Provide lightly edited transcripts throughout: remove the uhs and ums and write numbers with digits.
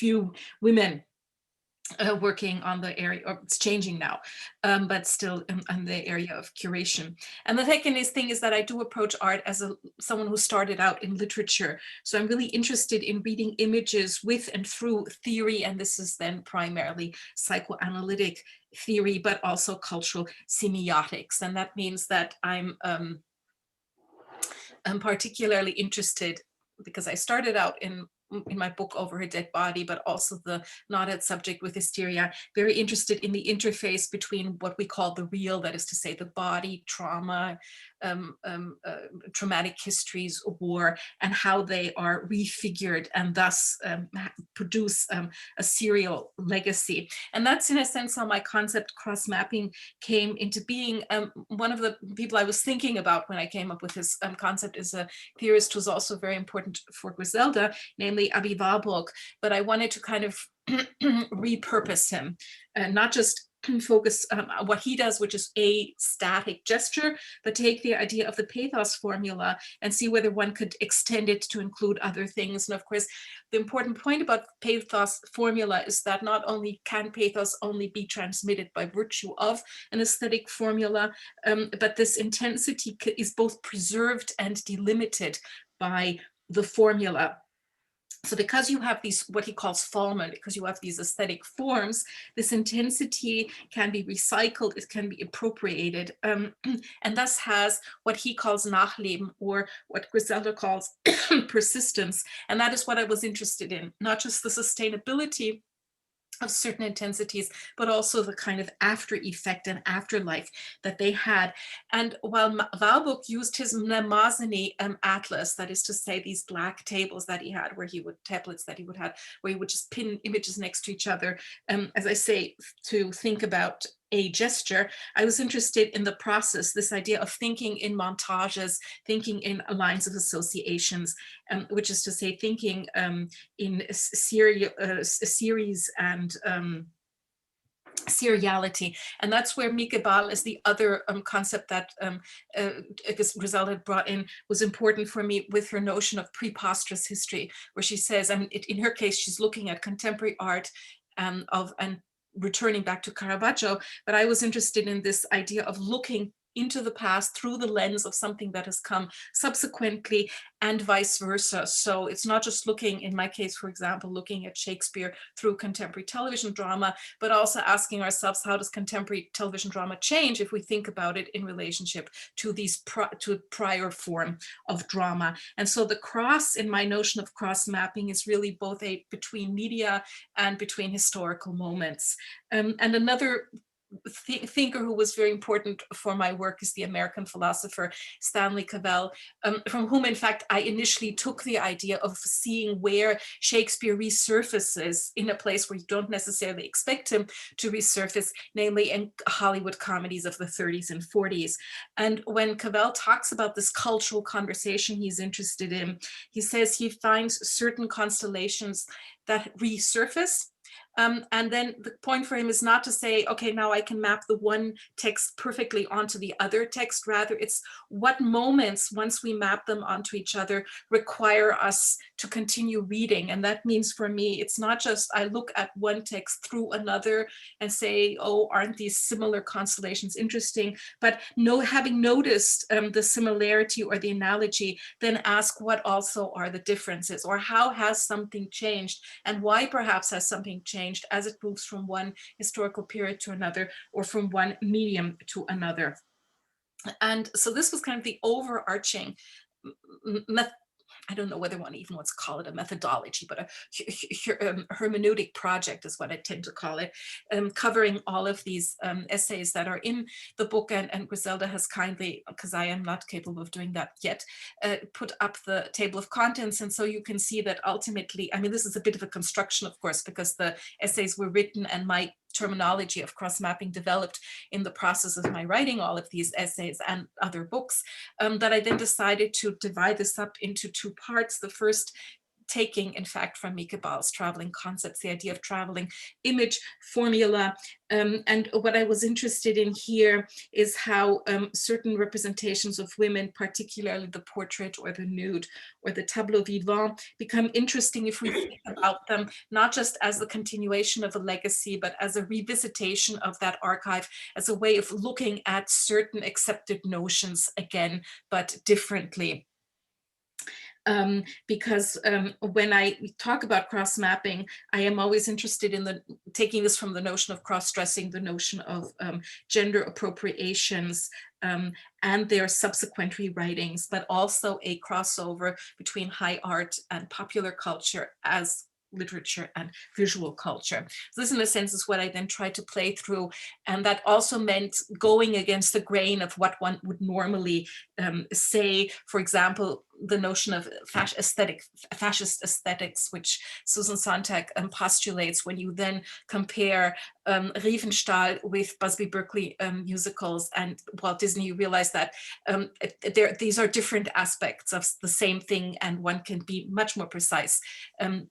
few women working on the area, or it's changing now, but still in the area of curation. And the second thing is that I do approach art as someone who started out in literature. So I'm really interested in reading images with and through theory, and this is then primarily psychoanalytic theory, but also cultural semiotics. And that means that I'm particularly interested, because I started out in my book Over Her Dead Body, but also the knotted subject with hysteria, very interested in the interface between what we call the real, that is to say the body, trauma, traumatic histories, war, and how they are refigured and thus produce a serial legacy. And that's in a sense how my concept cross-mapping came into being. One of the people I was thinking about when I came up with this concept is a theorist who's also very important for Griselda, namely Abi Warburg, but I wanted to kind of repurpose him and not just focus on what he does, which is a static gesture, but take the idea of the pathos formula and see whether one could extend it to include other things. And of course, the important point about pathos formula is that not only can pathos only be transmitted by virtue of an aesthetic formula, but this intensity is both preserved and delimited by the formula. So because you have these, what he calls Fallmen, because you have these aesthetic forms, this intensity can be recycled, it can be appropriated, and thus has what he calls Nachleben, or what Griselda calls persistence. And that is what I was interested in, not just the sustainability of certain intensities, but also the kind of after effect and afterlife that they had. And while Warburg used his Mnemosiny atlas, that is to say these black tables that he had, where he would, tablets that he would have, where he would just pin images next to each other, as I say, to think about a gesture, I was interested in the process, this idea of thinking in montages, thinking in lines of associations, which is to say thinking in series and seriality. And that's where Mieke Bal is the other concept that Griselda had brought in, was important for me with her notion of preposterous history, where she says, I mean, in her case, she's looking at contemporary art and returning back to Caravaggio, but I was interested in this idea of looking into the past through the lens of something that has come subsequently, and vice versa. So it's not just looking, in my case, for example, looking at Shakespeare through contemporary television drama, but also asking ourselves, how does contemporary television drama change if we think about it in relationship to these to prior form of drama? And so the cross in my notion of cross mapping is really both a between media and between historical moments. And another thinker who was very important for my work is the American philosopher Stanley Cavell, from whom, in fact, I initially took the idea of seeing where Shakespeare resurfaces in a place where you don't necessarily expect him to resurface, namely in Hollywood comedies of the 30s and 40s. And when Cavell talks about this cultural conversation he's interested in, he says he finds certain constellations that resurface. And then the point for him is not to say, okay, now I can map the one text perfectly onto the other text. Rather, it's what moments, once we map them onto each other, require us to continue reading. And that means for me, it's not just I look at one text through another and say, oh, aren't these similar constellations interesting? But having noticed the similarity or the analogy, then ask what also are the differences, or how has something changed, and why perhaps has something changed as it moves from one historical period to another, or from one medium to another. And so this was kind of the overarching I don't know whether one even wants to call it a methodology, but a hermeneutic project is what I tend to call it, covering all of these essays that are in the book. And Griselda has kindly, because I am not capable of doing that yet, put up the table of contents. And so you can see that ultimately, I mean, this is a bit of a construction, of course, because the essays were written and my terminology of cross-mapping developed in the process of my writing all of these essays and other books, that I then decided to divide this up into two parts. The first taking, in fact, from Mieke Baal's traveling concepts, the idea of traveling image formula. And what I was interested in here is how certain representations of women, particularly the portrait or the nude or the tableau vivant, become interesting if we think about them not just as the continuation of a legacy, but as a revisitation of that archive, as a way of looking at certain accepted notions again, but differently. Because when I talk about cross-mapping, I am always interested in taking this from the notion of cross-dressing, the notion of gender appropriations and their subsequent rewritings, but also a crossover between high art and popular culture as literature and visual culture. So this, in a sense, is what I then tried to play through. And that also meant going against the grain of what one would normally say. For example, the notion of fascist aesthetics, which Susan Sontag postulates when you then compare Riefenstahl with Busby Berkeley musicals and Walt Disney, you realize that these are different aspects of the same thing, and one can be much more precise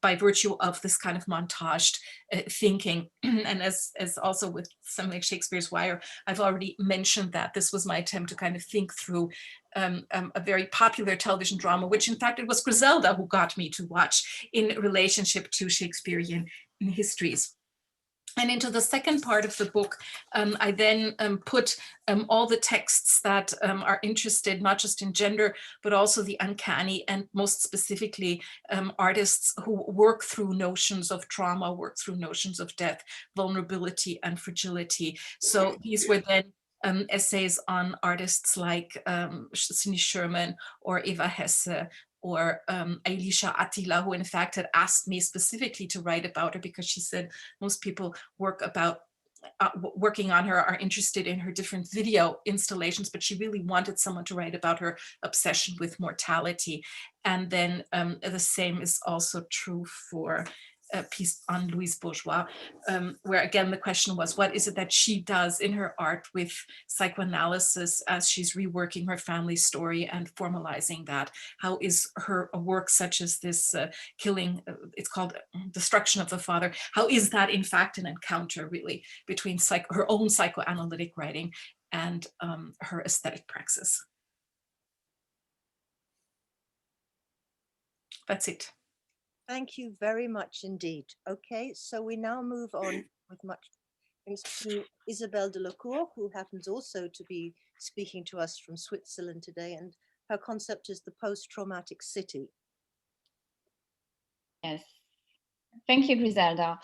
by virtue of this kind of montaged thinking. And as also with something like Shakespeare's Wire, I've already mentioned that this was my attempt to kind of think through a very popular television drama, which in fact it was Griselda who got me to watch in relationship to Shakespearean histories. And into the second part of the book, I then put all the texts that are interested not just in gender, but also the uncanny, and most specifically artists who work through notions of trauma, work through notions of death, vulnerability, and fragility. So these were then essays on artists like Cindy Sherman or Eva Hesse or Ailisha Attila, who in fact had asked me specifically to write about her because she said most people working on her are interested in her different video installations, but she really wanted someone to write about her obsession with mortality. And then the same is also true for a piece on Louise Bourgeois, where again the question was, what is it that she does in her art with psychoanalysis as she's reworking her family story and formalizing that? How is her work such as this killing, it's called Destruction of the Father, how is that in fact an encounter really between her own psychoanalytic writing and her aesthetic praxis? That's it. Thank you very much indeed. Okay, so we now move on with much thanks to Isabelle Delacour, who happens also to be speaking to us from Switzerland today, and her concept is the post-traumatic city. Yes, thank you, Griselda.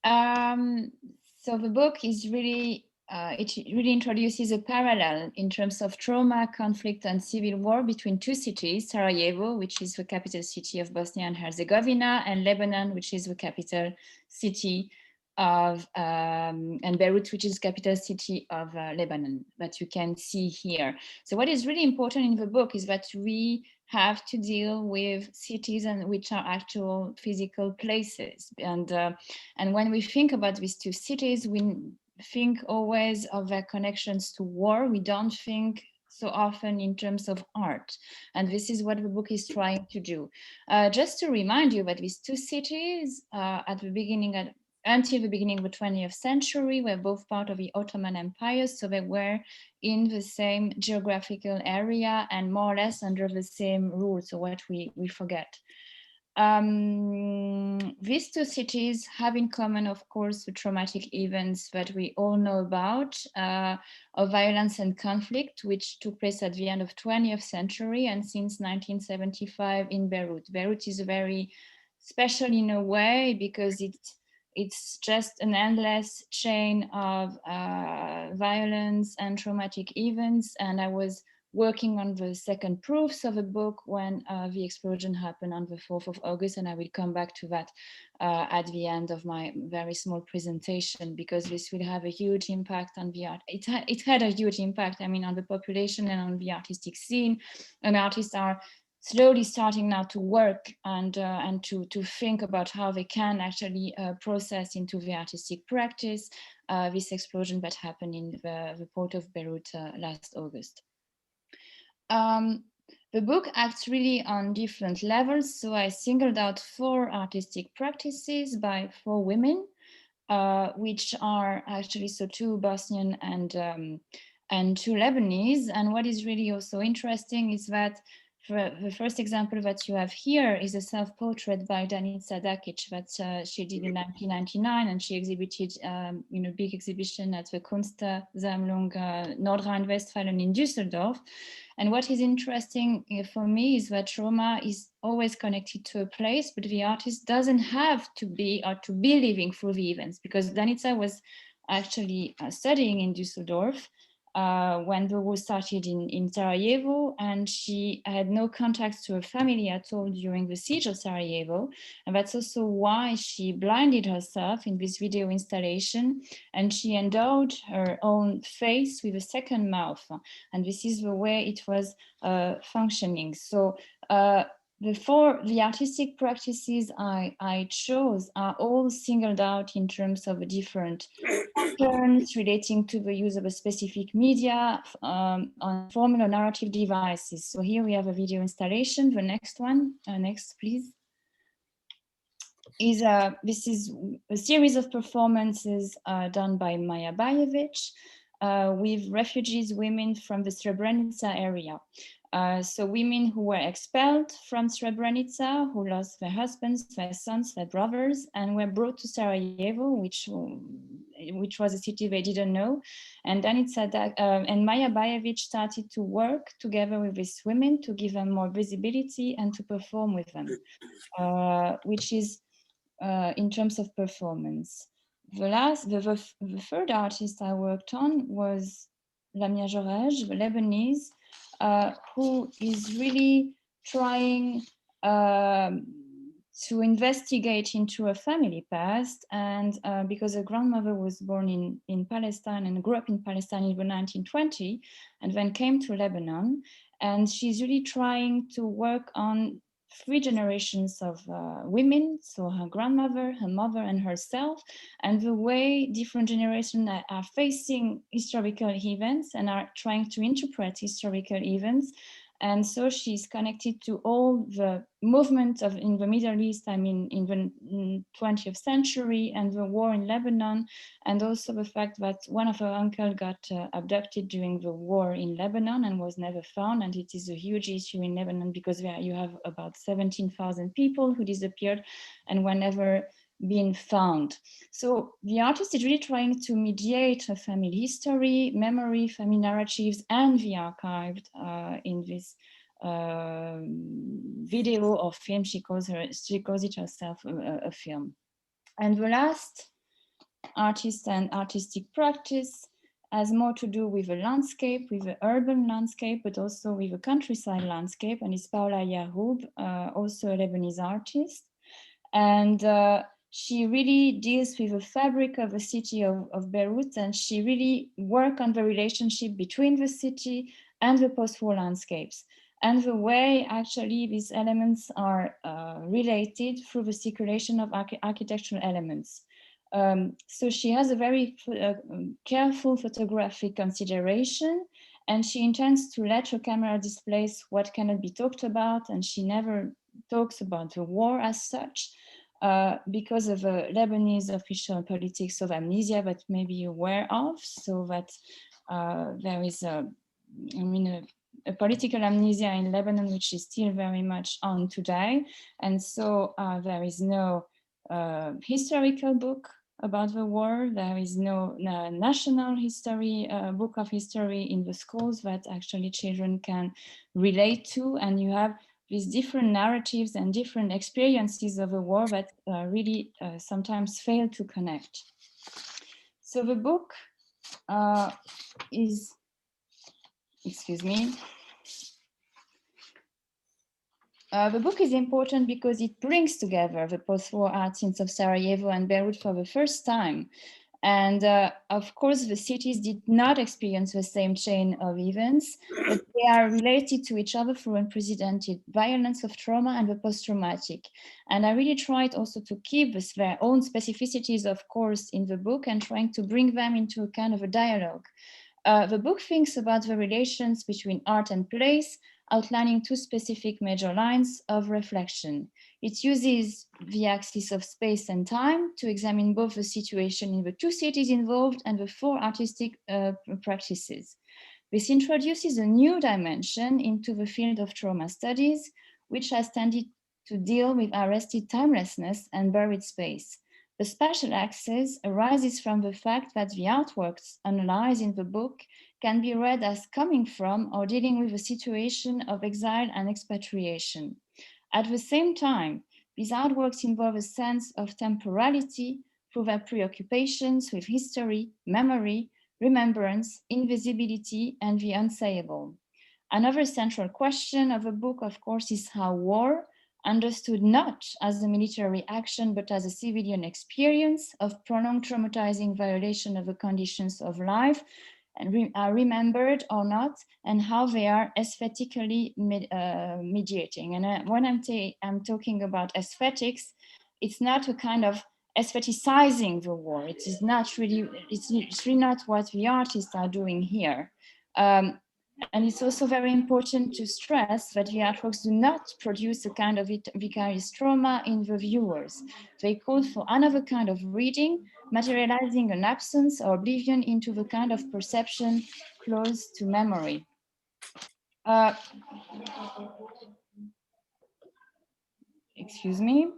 So the book is really, it really introduces a parallel in terms of trauma, conflict, and civil war between two cities, Sarajevo, which is the capital city of Bosnia and Herzegovina, and Lebanon, which is the capital city of, and Beirut, which is the capital city of Lebanon, that you can see here. So what is really important in the book is that we have to deal with cities and which are actual physical places. And when we think about these two cities, we think always of their connections to war. We don't think so often in terms of art. And this is what the book is trying to do. Just to remind you that these two cities at the beginning, until the beginning of the 20th century, were both part of the Ottoman Empire, so they were in the same geographical area and more or less under the same rules, so what we forget. These two cities have in common, of course, the traumatic events that we all know about, of violence and conflict, which took place at the end of 20th century and since 1975 in Beirut. Beirut is very special in a way because it's just an endless chain of violence and traumatic events. And I was working on the second proofs of the book when the explosion happened on the 4th of August. And I will come back to that at the end of my very small presentation, because this will have a huge impact on the art. It had a huge impact, I mean, on the population and on the artistic scene. And artists are slowly starting now to work and to think about how they can actually process into the artistic practice this explosion that happened in the port of Beirut last August. The book acts really on different levels. So I singled out 4 artistic practices by 4 women, which are actually 2 Bosnian and 2 Lebanese. And what is really also interesting is that the first example that you have here is a self-portrait by Danica Dakic that she did in 1999, and she exhibited in a big exhibition at the Kunstsammlung Nordrhein-Westfalen in Düsseldorf. And what is interesting for me is that trauma is always connected to a place, but the artist doesn't have to be living through the events, because Danica was actually studying in Düsseldorf when the war started in Sarajevo, and she had no contacts to her family at all during the siege of Sarajevo. And that's also why she blinded herself in this video installation, and she endowed her own face with a second mouth. And this is the way it was functioning. So the artistic practices I chose are all singled out in terms of different patterns relating to the use of a specific media on formal or narrative devices. So here we have a video installation. The next one, next please, this is a series of performances done by Maja Bajevic with refugees women from the Srebrenica area. So women who were expelled from Srebrenica, who lost their husbands, their sons, their brothers, and were brought to Sarajevo, which was a city they didn't know. And Danica and Maja Bajevic started to work together with these women to give them more visibility and to perform with them, which is in terms of performance. The third artist I worked on was Lamia Jorej, the Lebanese, who is really trying to investigate into a family past, and because her grandmother was born in Palestine and grew up in Palestine in the 1920s, and then came to Lebanon, and she's really trying to work on 3 generations of women, so her grandmother, her mother, and herself, and the way different generations are facing historical events and are trying to interpret historical events. And so she's connected to all the movements in the Middle East, I mean, in the 20th century, and the war in Lebanon, and also the fact that one of her uncles got abducted during the war in Lebanon and was never found. And it is a huge issue in Lebanon because you have about 17,000 people who disappeared and were never been found. So the artist is really trying to mediate a family history, memory, family narratives, and the archived in this video or film. She calls it herself a film. And the last artist and artistic practice has more to do with a landscape, with the urban landscape, but also with a countryside landscape, and it's Paula Yahoub, also a Lebanese artist. And she really deals with the fabric of the city of Beirut, and she really works on the relationship between the city and the post-war landscapes, and the way actually these elements are related through the circulation of architectural elements. So she has a very careful photographic consideration, and she intends to let her camera displace what cannot be talked about, and she never talks about the war as such. Because of a Lebanese official politics of amnesia that may be aware of, so that there is a political amnesia in Lebanon, which is still very much on today. And so there is no historical book about the war. There is no national history, book of history in the schools that actually children can relate to. And you have these different narratives and different experiences of the war that really sometimes fail to connect. So the book is, excuse me, the book is important because it brings together the post-war art scenes of Sarajevo and Beirut for the first time. And of course, the cities did not experience the same chain of events, but they are related to each other through unprecedented violence of trauma and the post-traumatic. And I really tried also to keep their own specificities, of course, in the book, and trying to bring them into a kind of a dialogue. The book thinks about the relations between art and place, outlining two specific major lines of reflection. It uses the axis of space and time to examine both the situation in the two cities involved and the four artistic practices. This introduces a new dimension into the field of trauma studies, which has tended to deal with arrested timelessness and buried space. The spatial axis arises from the fact that the artworks analyzed in the book can be read as coming from or dealing with a situation of exile and expatriation. At the same time, these artworks involve a sense of temporality through their preoccupations with history, memory, remembrance, invisibility, and the unsayable. Another central question of the book, of course, is how war, understood not as a military action, but as a civilian experience of prolonged traumatizing violation of the conditions of life, and are remembered or not, and how they are aesthetically mediating. And when I'm talking about aesthetics, it's not a kind of aestheticizing the war. It is not really, it's really not what the artists are doing here. And it's also very important to stress that the artworks do not produce a kind of vicarious trauma in the viewers. They call for another kind of reading, materializing an absence or oblivion into the kind of perception close to memory. Excuse me.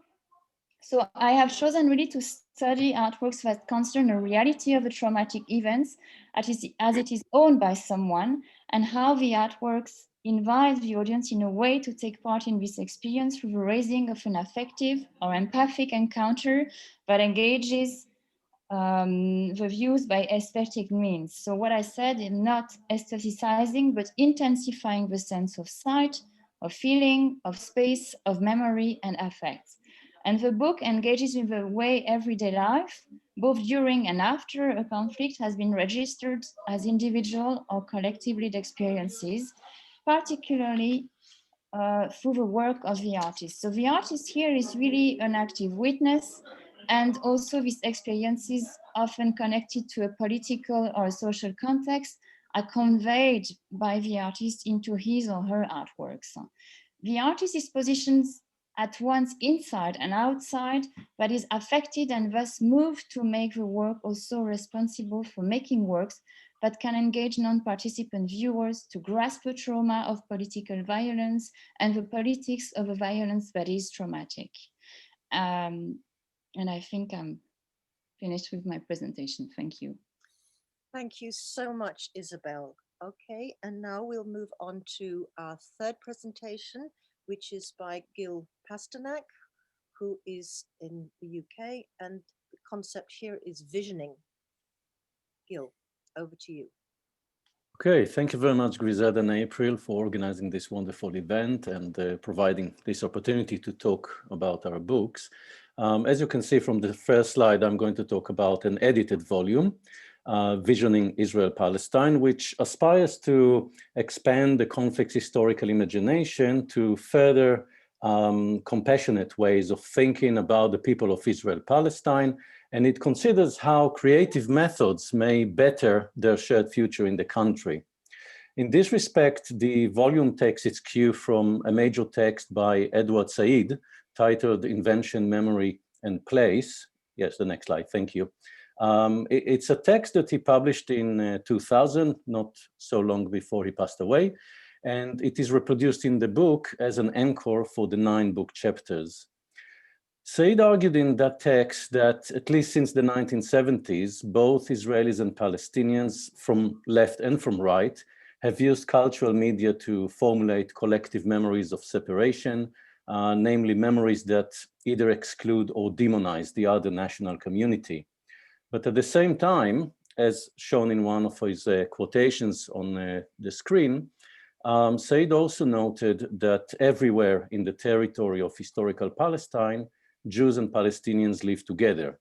So I have chosen really to study artworks that concern the reality of the traumatic events as it is owned by someone, and how the artworks invite the audience in a way to take part in this experience through the raising of an affective or empathic encounter that engages the views by aesthetic means. So what I said is not aestheticizing, but intensifying the sense of sight, of feeling, of space, of memory and affect. And the book engages with the way everyday life, both during and after a conflict, has been registered as individual or collective lived experiences, particularly through the work of the artist. So the artist here is really an active witness, and also these experiences, often connected to a political or a social context, are conveyed by the artist into his or her artworks. The artist is positioned at once inside and outside, but is affected and thus moved to make the work also responsible for making works that can engage non-participant viewers to grasp the trauma of political violence and the politics of a violence that is traumatic. And I think I'm finished with my presentation. Thank you. Thank you so much, Isabel. Okay, and now we'll move on to our third presentation, which is by Gil Pasternak, who is in the UK, and the concept here is visioning. Gil, over to you. Okay, thank you very much, Griselda and April, for organizing this wonderful event and providing this opportunity to talk about our books. As you can see from the first slide, I'm going to talk about an edited volume, Visioning Israel-Palestine, which aspires to expand the conflict's historical imagination to further compassionate ways of thinking about the people of Israel-Palestine, and it considers how creative methods may better their shared future in the country. In this respect, the volume takes its cue from a major text by Edward Said titled Invention, Memory, and Place. Yes, the next slide, thank you. It's a text that he published in 2000, not so long before he passed away, and it is reproduced in the book as an anchor for the 9 book chapters. Said argued in that text that, at least since the 1970s, both Israelis and Palestinians, from left and from right, have used cultural media to formulate collective memories of separation, namely memories that either exclude or demonize the other national community. But at the same time, as shown in one of his quotations on the screen, Said also noted that everywhere in the territory of historical Palestine, Jews and Palestinians live together.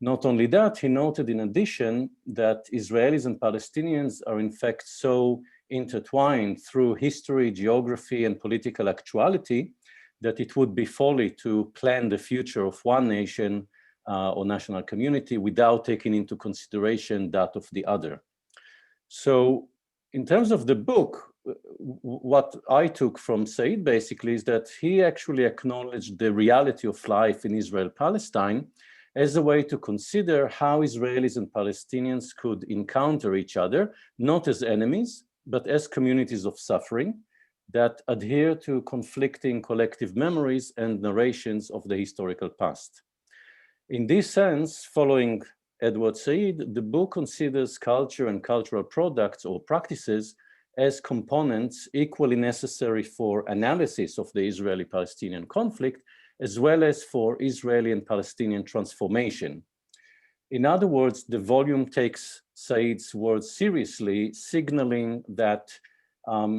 Not only that, he noted in addition that Israelis and Palestinians are in fact so intertwined through history, geography, and political actuality that it would be folly to plan the future of one nation or national community without taking into consideration that of the other. So in terms of the book, what I took from Said basically is that he actually acknowledged the reality of life in Israel-Palestine as a way to consider how Israelis and Palestinians could encounter each other, not as enemies, but as communities of suffering that adhere to conflicting collective memories and narrations of the historical past. In this sense, following Edward Said, the book considers culture and cultural products or practices as components equally necessary for analysis of the Israeli-Palestinian conflict, as well as for Israeli and Palestinian transformation. In other words, the volume takes Said's words seriously, signaling that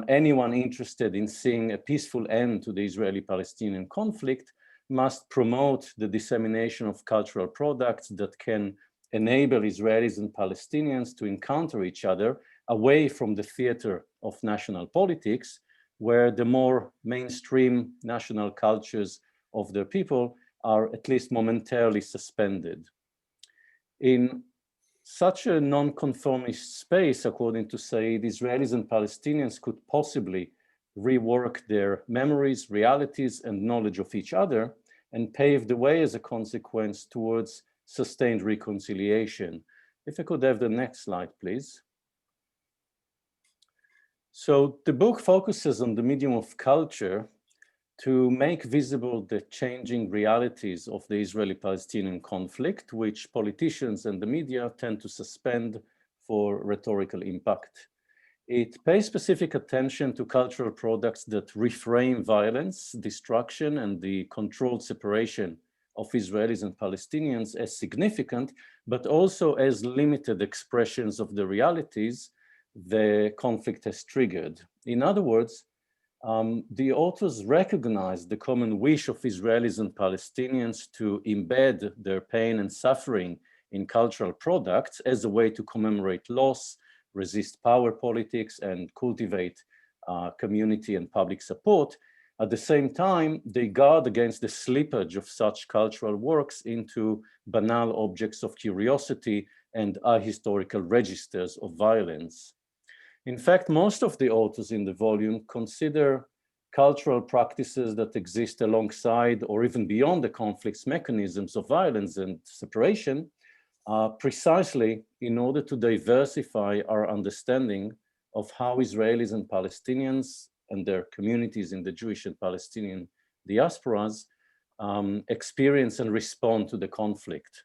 anyone interested in seeing a peaceful end to the Israeli-Palestinian conflict must promote the dissemination of cultural products that can enable Israelis and Palestinians to encounter each other away from the theater of national politics, where the more mainstream national cultures of their people are at least momentarily suspended. In such a non-conformist space, according to Said, Israelis and Palestinians could possibly rework their memories, realities, and knowledge of each other, and pave the way as a consequence towards sustained reconciliation. If I could have the next slide, please. So the book focuses on the medium of culture to make visible the changing realities of the Israeli-Palestinian conflict, which politicians and the media tend to suspend for rhetorical impact. It pays specific attention to cultural products that reframe violence, destruction, and the controlled separation of Israelis and Palestinians as significant, but also as limited expressions of the realities the conflict has triggered. In other words, the authors recognize the common wish of Israelis and Palestinians to embed their pain and suffering in cultural products as a way to commemorate loss, resist power politics, and cultivate community and public support. At the same time, they guard against the slippage of such cultural works into banal objects of curiosity and ahistorical registers of violence. In fact, most of the authors in the volume consider cultural practices that exist alongside or even beyond the conflict's mechanisms of violence and separation, precisely in order to diversify our understanding of how Israelis and Palestinians and their communities in the Jewish and Palestinian diasporas experience and respond to the conflict.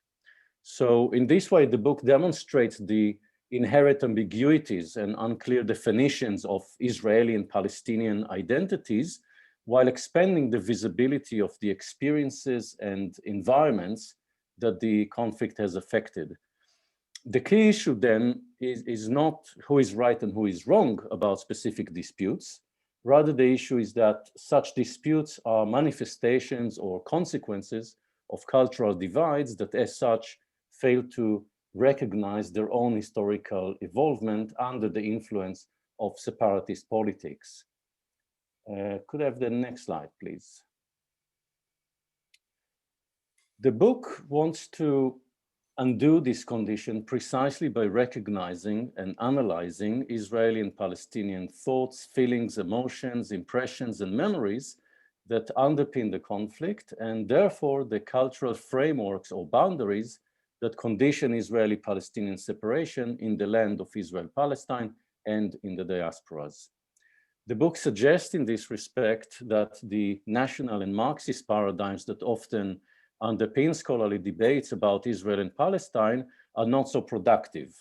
So in this way, the book demonstrates the inherent ambiguities and unclear definitions of Israeli and Palestinian identities, while expanding the visibility of the experiences and environments that the conflict has affected. The key issue then is not who is right and who is wrong about specific disputes. Rather, the issue is that such disputes are manifestations or consequences of cultural divides that as such fail to recognize their own historical evolvement under the influence of separatist politics. Could I have the next slide, please? The book wants to undo this condition precisely by recognizing and analyzing Israeli and Palestinian thoughts, feelings, emotions, impressions, and memories that underpin the conflict, and therefore the cultural frameworks or boundaries that condition Israeli-Palestinian separation in the land of Israel-Palestine and in the diasporas. The book suggests in this respect that the national and Marxist paradigms that often underpin scholarly debates about Israel and Palestine are not so productive,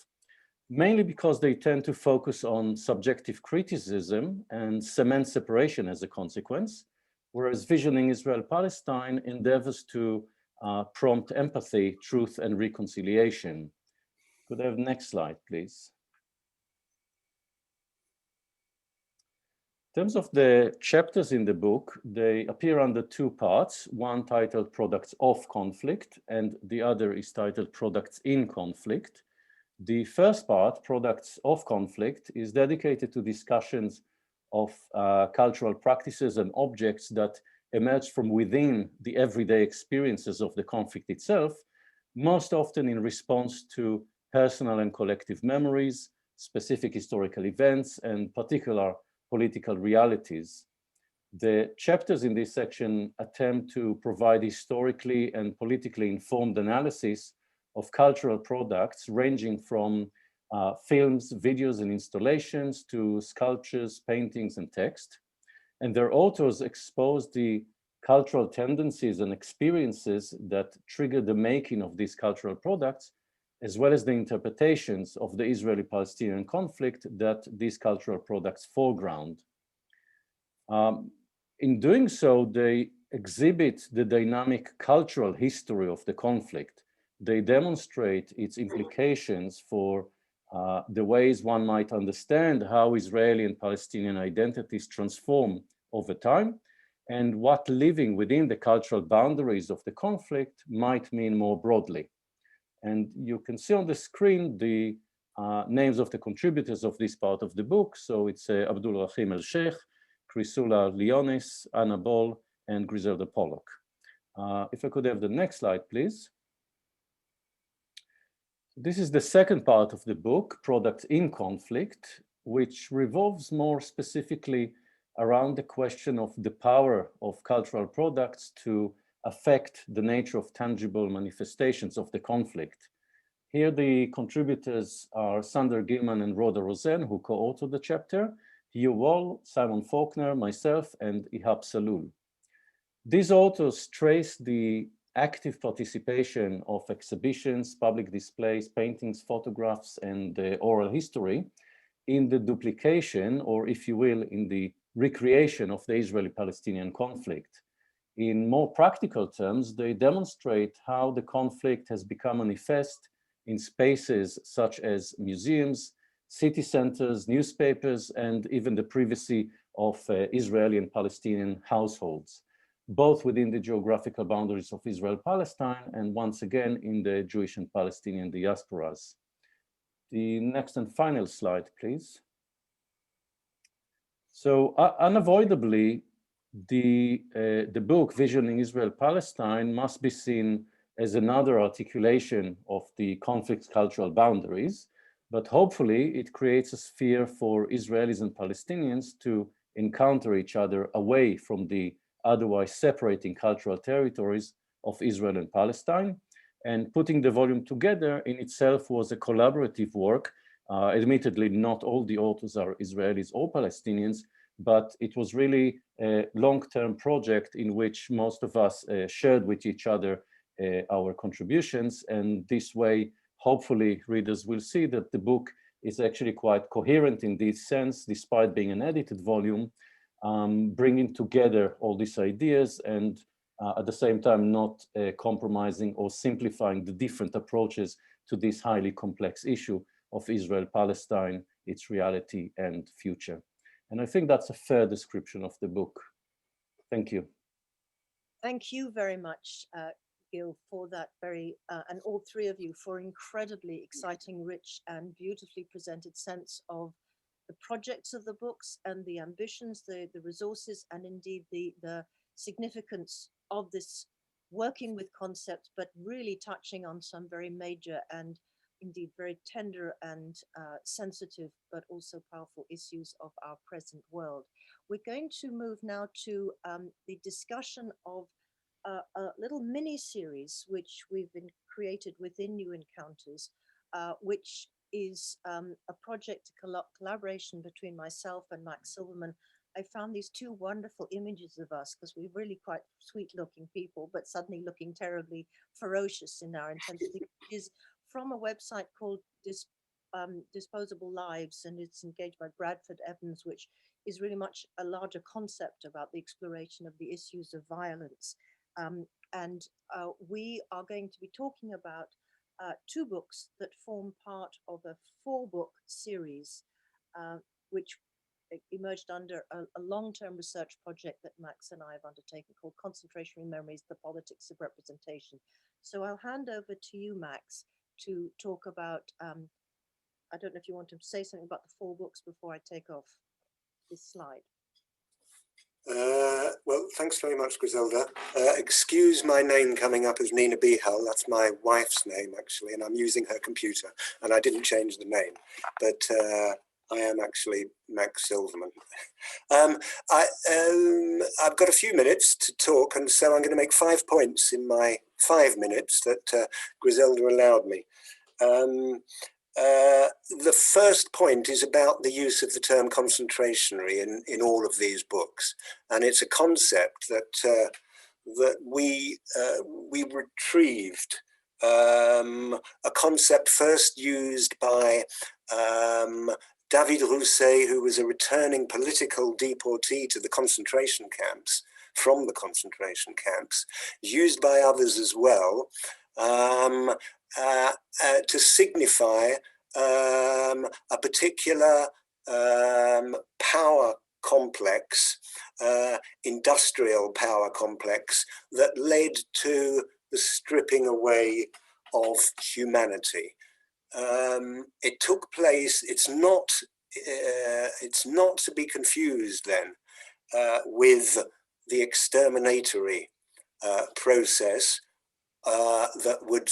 mainly because they tend to focus on subjective criticism and cement separation as a consequence, whereas visioning Israel-Palestine endeavors to prompt empathy, truth, and reconciliation. Could I have the next slide, please? In terms of the chapters in the book, they appear under two parts, one titled Products of Conflict, and the other is titled Products in Conflict. The first part, Products of Conflict, is dedicated to discussions of cultural practices and objects that emerge from within the everyday experiences of the conflict itself, most often in response to personal and collective memories, specific historical events, and particular political realities. The chapters in this section attempt to provide historically and politically informed analysis of cultural products ranging from films, videos, and installations to sculptures, paintings, and text. And their authors expose the cultural tendencies and experiences that trigger the making of these cultural products, as well as the interpretations of the Israeli-Palestinian conflict that these cultural products foreground. In doing so, they exhibit the dynamic cultural history of the conflict. They demonstrate its implications for the ways one might understand how Israeli and Palestinian identities transform over time, and what living within the cultural boundaries of the conflict might mean more broadly. And you can see on the screen the names of the contributors of this part of the book. So it's Abdul Rahim El-Sheikh, Crisula Leonis, Anna Ball, and Griselda Pollock. If I could have the next slide, please. This is the second part of the book, Products in Conflict, which revolves more specifically around the question of the power of cultural products to affect the nature of tangible manifestations of the conflict. Here the contributors are Sander Gilman and Rhoda Rosen, who co-authored the chapter, Hugh Wall, Simon Faulkner, myself, and Ihab Salul. These authors trace the active participation of exhibitions, public displays, paintings, photographs, and oral history in the duplication, or if you will, in the recreation of the Israeli-Palestinian conflict. In more practical terms, they demonstrate how the conflict has become manifest in spaces such as museums, city centers, newspapers, and even the privacy of Israeli and Palestinian households, both within the geographical boundaries of Israel-Palestine and once again in the Jewish and Palestinian diasporas. The next and final slide, please. So unavoidably, the book Visioning Israel-Palestine must be seen as another articulation of the conflict's cultural boundaries, but hopefully it creates a sphere for Israelis and Palestinians to encounter each other away from the otherwise separating cultural territories of Israel and Palestine. And putting the volume together in itself was a collaborative work. Admittedly, not all the authors are Israelis or Palestinians, but it was really a long-term project in which most of us shared with each other our contributions. And this way, hopefully, readers will see that the book is actually quite coherent in this sense, despite being an edited volume, bringing together all these ideas and at the same time not compromising or simplifying the different approaches to this highly complex issue of Israel-Palestine, its reality and future. And I think that's a fair description of the book. Thank you. Thank you very much, Gil, for that very, and all three of you, for incredibly exciting, rich, and beautifully presented sense of the projects of the books and the ambitions, the resources, and indeed the significance of this working with concepts, but really touching on some very major and indeed very tender and sensitive, but also powerful issues of our present world. We're going to move now to the discussion of a little mini series which we've been created within New Encounters, which is a project, a collaboration between myself and Max Silverman. I found these two wonderful images of us because we're really quite sweet looking people, but suddenly looking terribly ferocious in our intensity, which is from a website called Disposable Lives, and it's engaged by Bradford Evans, which is really much a larger concept about the exploration of the issues of violence. We are going to be talking about two books that form part of a 4-book series, which emerged under a long-term research project that Max and I have undertaken called Concentrationary Memories, The Politics of Representation. So I'll hand over to you, Max, to talk about, I don't know if you want to say something about the 4 books before I take off this slide. Well, thanks very much, Griselda. Excuse my name coming up as Nina Behal. That's my wife's name, actually, and I'm using her computer, and I didn't change the name. But I am actually Max Silverman. I've got a few minutes to talk, and so I'm going to make 5 points in my 5 minutes that Griselda allowed me. The first point is about the use of the term concentrationary in all of these books, and it's a concept that that we retrieved, a concept first used by David Rousset, who was a returning political deportee to the concentration camps, from the concentration camps, used by others as well, to signify a particular power complex, industrial power complex, that led to the stripping away of humanity. It took place, it's not to be confused then with the exterminatory process that would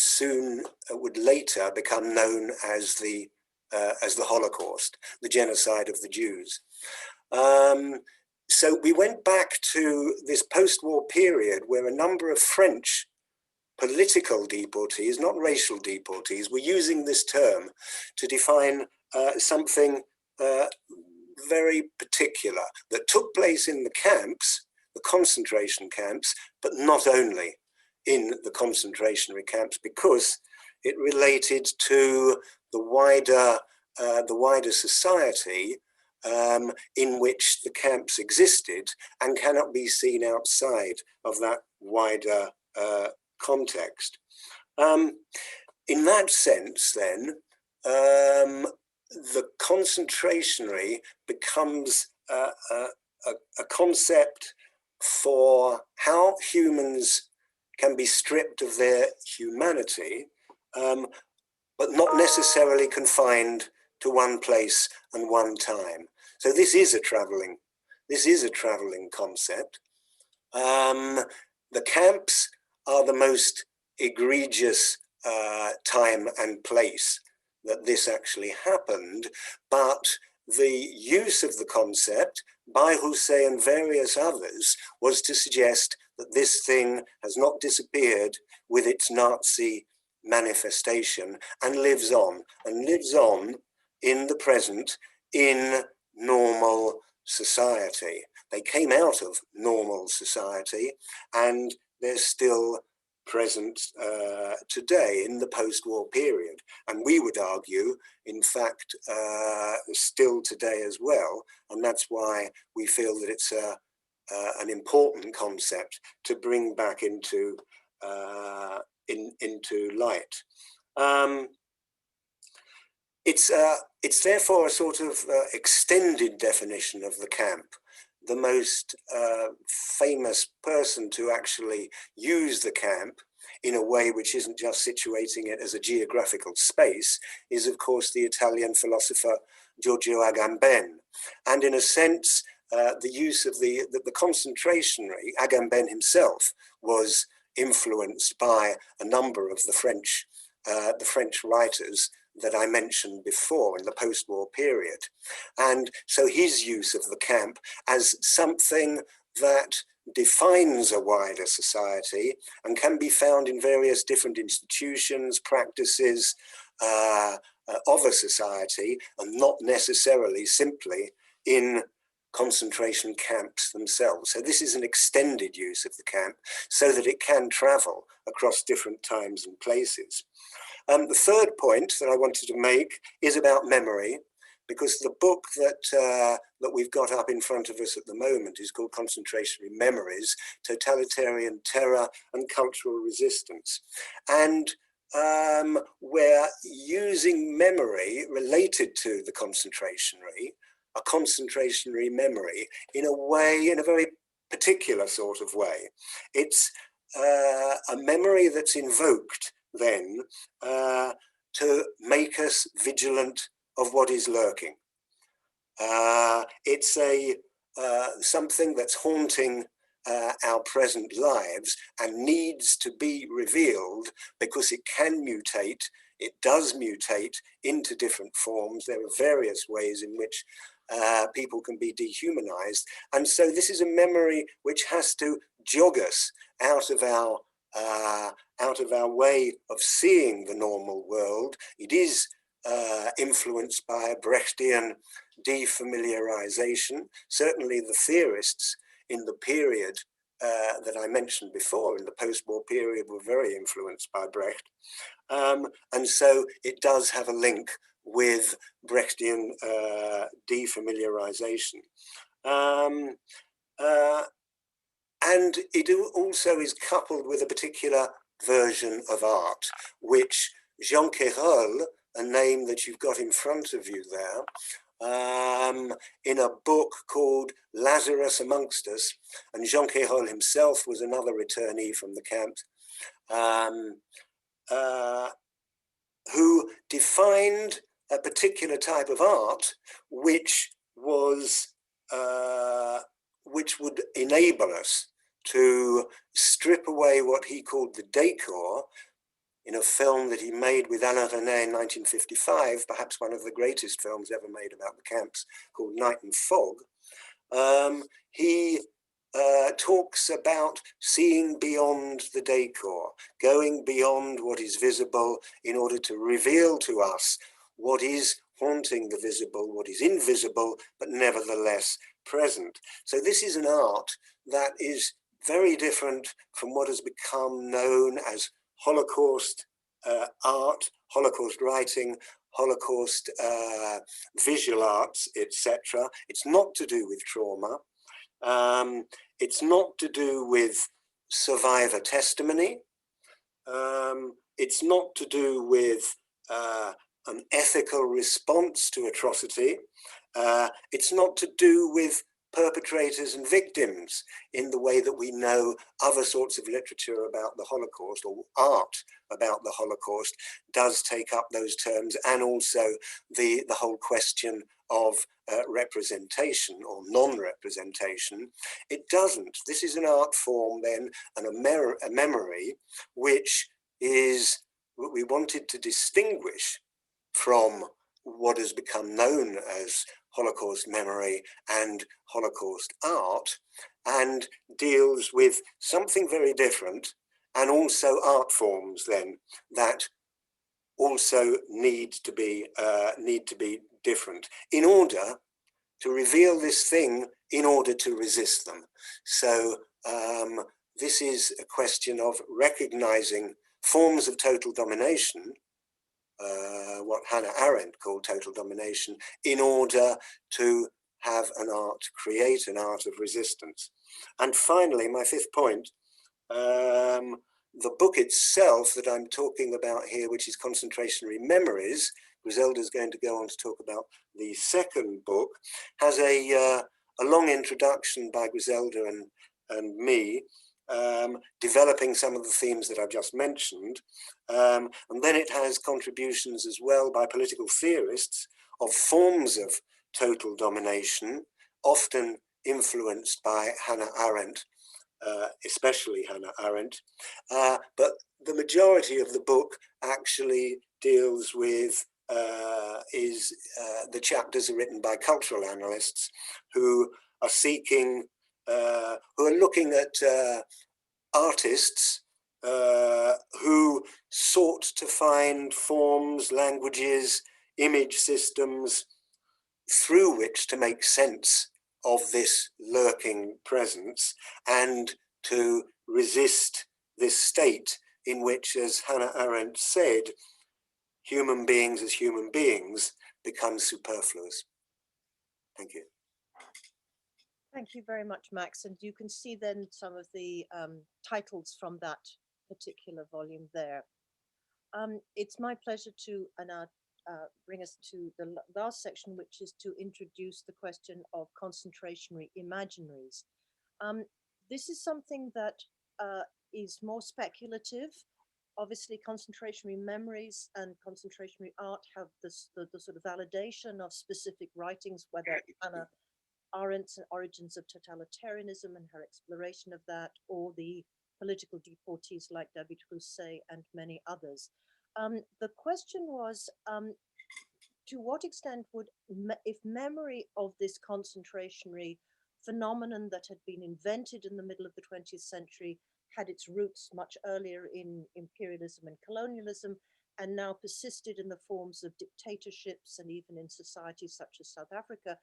later become known as the Holocaust, the genocide of the Jews. So we went back to this post-war period where a number of French political deportees, not racial deportees, were using this term to define something very particular that took place in the camps, the concentration camps, but not only in the concentration camps, because it related to the wider society in which the camps existed, and cannot be seen outside of that wider context. In that sense, then, the concentrationary becomes a concept for how humans can be stripped of their humanity, but not necessarily confined to one place and one time. So this is a traveling concept. The camps are the most egregious time and place that this actually happened, but the use of the concept by Rousset and various others was to suggest that this thing has not disappeared with its Nazi manifestation, and lives on in the present in normal society. They came out of normal society, and they're still present today in the post-war period. And we would argue, in fact, still today as well. And that's why we feel that it's an important concept to bring back into light. It's therefore a sort of extended definition of the camp. The most famous person to actually use the camp in a way which isn't just situating it as a geographical space is, of course, the Italian philosopher Giorgio Agamben. And in a sense, the use of the concentrationary, Agamben himself was influenced by a number of the French writers that I mentioned before in the post-war period. And so his use of the camp as something that defines a wider society and can be found in various different institutions, practices of a society, and not necessarily simply in concentration camps themselves. So this is an extended use of the camp so that it can travel across different times and places. The third point that I wanted to make is about memory, because the book that we've got up in front of us at the moment is called Concentrationary Memories, Totalitarian Terror and Cultural Resistance. And we're using memory related to the concentrationary, a concentrationary memory, in a way, in a very particular sort of way. It's a memory that's invoked then to make us vigilant of what is lurking. It's something that's haunting our present lives and needs to be revealed because it can mutate. It does mutate into different forms. There are various ways in which people can be dehumanized. And so this is a memory which has to jog us out of our way of seeing the normal world. It is influenced by a Brechtian defamiliarization. Certainly the theorists in the period that I mentioned before, in the post-war period, were very influenced by Brecht. And so it does have a link with Brechtian defamiliarization. And it also is coupled with a particular version of art, which Jean Quérol, a name that you've got in front of you there, in a book called Lazarus Amongst Us, and Jean Quérol himself was another returnee from the camp, who defined a particular type of art which would enable us to strip away what he called the decor in a film that he made with Alain Resnais in 1955, perhaps one of the greatest films ever made about the camps, called Night and Fog. He talks about seeing beyond the decor, going beyond what is visible in order to reveal to us what is haunting the visible, what is invisible, but nevertheless present. So this is an art that is very different from what has become known as Holocaust art, Holocaust writing, Holocaust visual arts, etc. It's not to do with trauma. It's not to do with survivor testimony. It's not to do with an ethical response to atrocity. It's not to do with perpetrators and victims in the way that we know other sorts of literature about the Holocaust, or art about the Holocaust does take up those terms, and also the whole question of representation or non-representation. It doesn't. This is an art form then, and a memory, which is what we wanted to distinguish from what has become known as Holocaust memory and Holocaust art, and deals with something very different, and also art forms then that also need to be different in order to reveal this thing, in order to resist them. So this is a question of recognizing forms of total domination, what Hannah Arendt called total domination, in order to have an art, create an art of resistance. And finally, my fifth point, the book itself that I'm talking about here, which is Concentrationary Memories, Griselda is going to go on to talk about the second book, has a long introduction by Griselda and me, developing some of the themes that I've just mentioned. And then it has contributions as well by political theorists of forms of total domination, often influenced by Hannah Arendt, especially Hannah Arendt. But the majority of the book actually deals with, the chapters are written by cultural analysts who are seeking, who are looking at artists who sought to find forms, languages, image systems through which to make sense of this lurking presence and to resist this state in which, as Hannah Arendt said, human beings as human beings become superfluous. Thank you. Thank you very much, Max. And you can see then some of the titles from that particular volume there. It's my pleasure to bring us to the last section, which is to introduce the question of concentrationary imaginaries. This is something that is more speculative. Obviously, concentrationary memories and concentrationary art have the sort of validation of specific writings, whether Hannah Arendt's Origins of Totalitarianism and her exploration of that, or the political deportees like David Rousset and many others. The question was, to what extent would, if memory of this concentrationary phenomenon that had been invented in the middle of the 20th century had its roots much earlier in imperialism and colonialism, and now persisted in the forms of dictatorships and even in societies such as South Africa,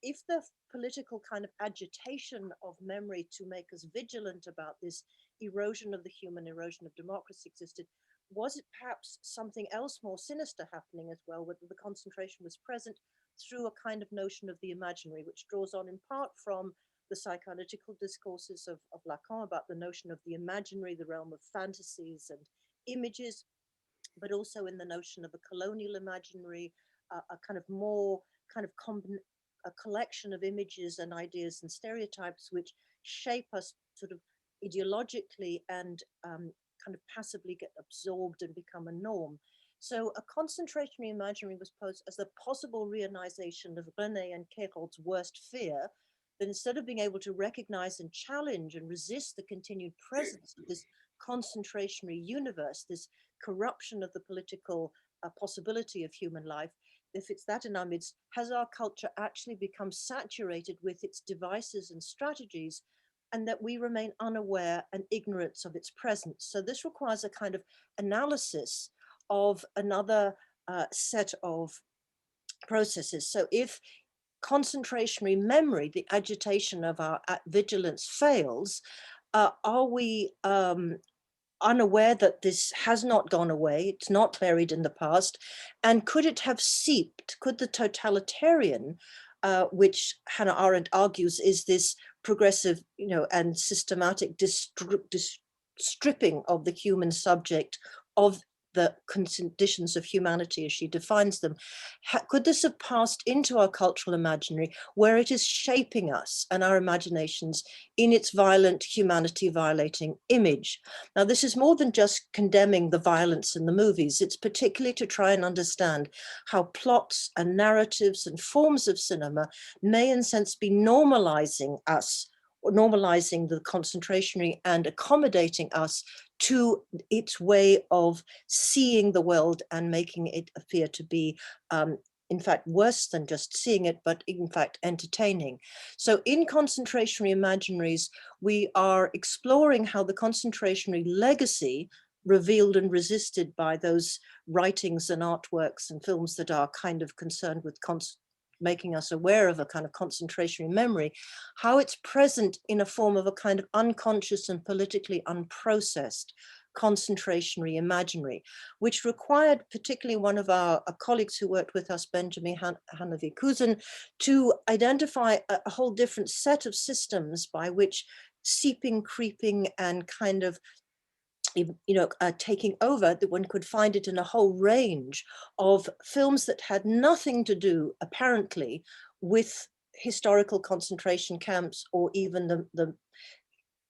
if the political kind of agitation of memory to make us vigilant about this erosion of the human, erosion of democracy existed, was it perhaps something else more sinister happening as well, whether the concentration was present through a kind of notion of the imaginary, which draws on in part from the psychoanalytical discourses of Lacan about the notion of the imaginary, the realm of fantasies and images, but also in the notion of a colonial imaginary, a kind of more kind of a collection of images and ideas and stereotypes which shape us sort of ideologically and kind of passively get absorbed and become a norm. So a concentrationary imaginary was posed as the possible reionization of René and Kérold's worst fear, that instead of being able to recognize and challenge and resist the continued presence of this concentrationary universe, this corruption of the political possibility of human life, if it's that in our midst, has our culture actually become saturated with its devices and strategies, and that we remain unaware and ignorant of its presence? So this requires a kind of analysis of another set of processes. So if concentrationary memory, the agitation of our vigilance fails, are we unaware that this has not gone away, it's not buried in the past, and could it have seeped, could the totalitarian, which Hannah Arendt argues is this progressive, and systematic stripping of the human subject of the conditions of humanity as she defines them, could this have passed into our cultural imaginary, where it is shaping us and our imaginations in its violent, humanity violating image? Now, this is more than just condemning the violence in the movies. It's particularly to try and understand how plots and narratives and forms of cinema may in a sense be normalizing us, or normalizing the concentrationary and accommodating us to its way of seeing the world and making it appear to be, in fact, worse than just seeing it, but in fact, entertaining. So in concentrationary imaginaries, we are exploring how the concentrationary legacy, revealed and resisted by those writings and artworks and films that are kind of concerned with making us aware of a kind of concentrationary memory, how it's present in a form of a kind of unconscious and politically unprocessed concentrationary imaginary, which required particularly one of our colleagues who worked with us, Benjamin Hanavikusen, to identify a whole different set of systems by which seeping, creeping, and kind of taking over, that one could find it in a whole range of films that had nothing to do, apparently, with historical concentration camps or even the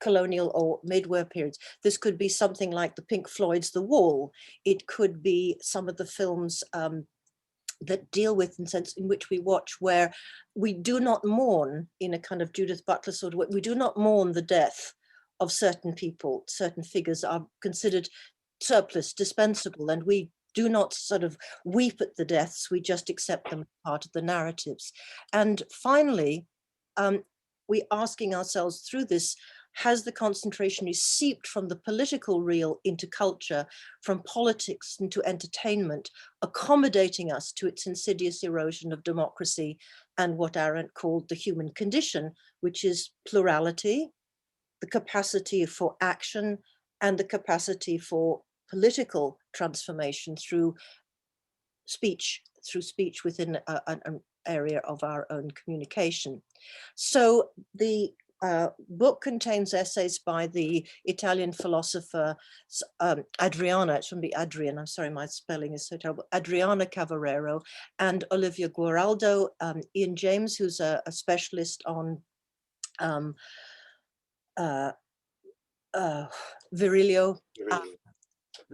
colonial or mid-war periods. This could be something like the Pink Floyd's The Wall. It could be some of the films that deal with, in sense in which we watch, where we do not mourn in a kind of Judith Butler sort of way, we do not mourn the death of certain people. Certain figures are considered surplus, dispensable, and we do not sort of weep at the deaths, we just accept them as part of the narratives. And finally, we're asking ourselves through this, has the concentration seeped from the political real into culture, from politics into entertainment, accommodating us to its insidious erosion of democracy and what Arendt called the human condition, which is plurality, the capacity for action, and the capacity for political transformation through speech within an area of our own communication. So the book contains essays by the Italian philosopher Adriana, it shouldn't be Adrian, I'm sorry, my spelling is so terrible, Adriana Cavarero, and Olivia Guaraldo, Ian James, who's a specialist on Virilio.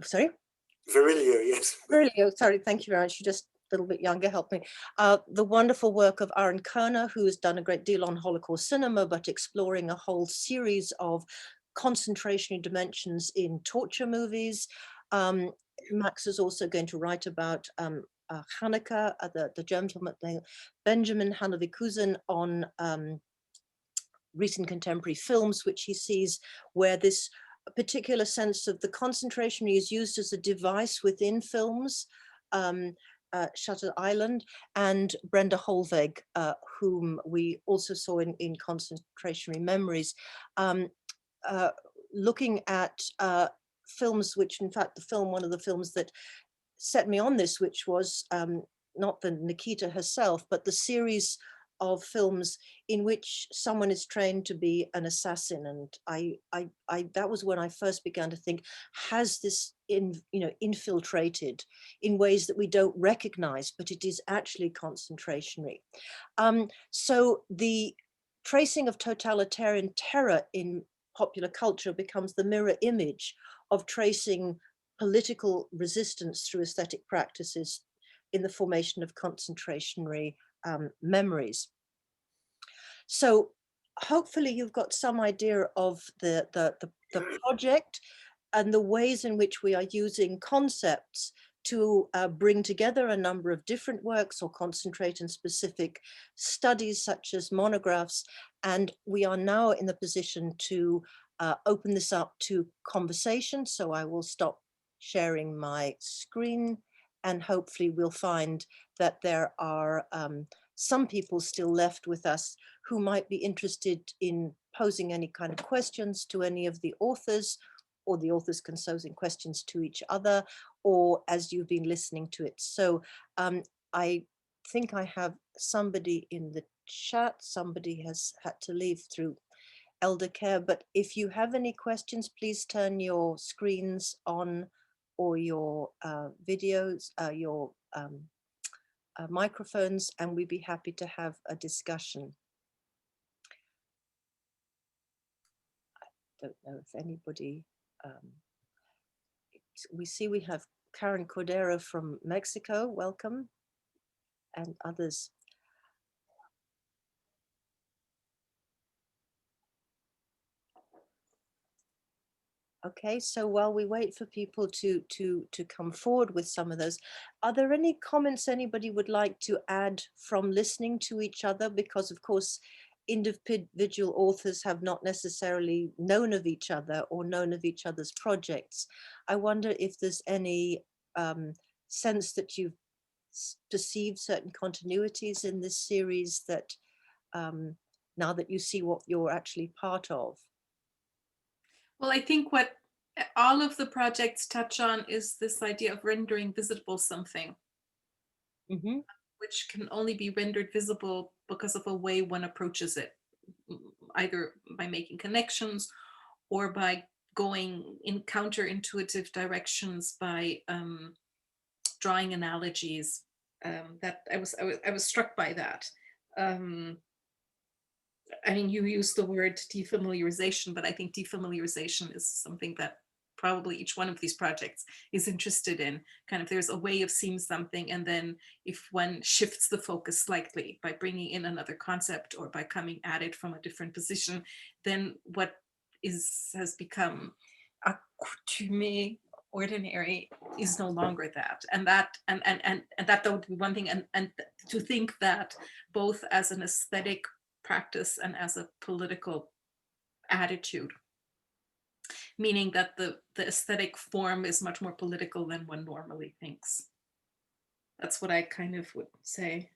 Sorry? Virilio, yes. Virilio, sorry, thank you very much. You just little bit younger, help me. The wonderful work of Aaron Kerner, who has done a great deal on Holocaust cinema, but exploring a whole series of concentration dimensions in torture movies. Max is also going to write about Hanukkah, the gentleman, Benjamin Hanavikusen, on recent contemporary films, which he sees where this particular sense of the concentration is used as a device within films. Shutter Island, and Brenda Holweg, whom we also saw in Concentrationary Memories, looking at films, which in fact one of the films that set me on this, which was not the Nikita herself, but the series of films in which someone is trained to be an assassin. And that was when I first began to think, has this infiltrated in ways that we don't recognize, but it is actually concentrationary. So the tracing of totalitarian terror in popular culture becomes the mirror image of tracing political resistance through aesthetic practices in the formation of concentrationary memories. So hopefully you've got some idea of the project and the ways in which we are using concepts to bring together a number of different works or concentrate in specific studies such as monographs. And we are now in the position to open this up to conversation. So I will stop sharing my screen, and hopefully we'll find that there are some people still left with us who might be interested in posing any kind of questions to any of the authors, or the authors can pose questions to each other, or as you've been listening to it. So I think I have somebody in the chat. Somebody has had to leave through elder care, but if you have any questions, please turn your screens on, or your videos, your microphones, and we'd be happy to have a discussion. I don't know if anybody, we see we have Karen Cordero from Mexico, welcome, and others. Okay, so while we wait for people to come forward with some of those, are there any comments anybody would like to add from listening to each other? Because of course, individual authors have not necessarily known of each other or known of each other's projects. I wonder if there's any sense that you've perceived certain continuities in this series that now that you see what you're actually part of. Well, I think what all of the projects touch on is this idea of rendering visible something, which can only be rendered visible because of a way one approaches it, either by making connections or by going in counterintuitive directions, by drawing analogies. That I was struck by that. I mean, you use the word defamiliarization, but I think defamiliarization is something that probably each one of these projects is interested in. Kind of, there's a way of seeing something, and then if one shifts the focus slightly by bringing in another concept or by coming at it from a different position, then what has become accoutumé, ordinary, is no longer that. And that would be one thing. And to think that both as an aesthetic practice and as a political attitude, meaning that the aesthetic form is much more political than one normally thinks. That's what I kind of would say.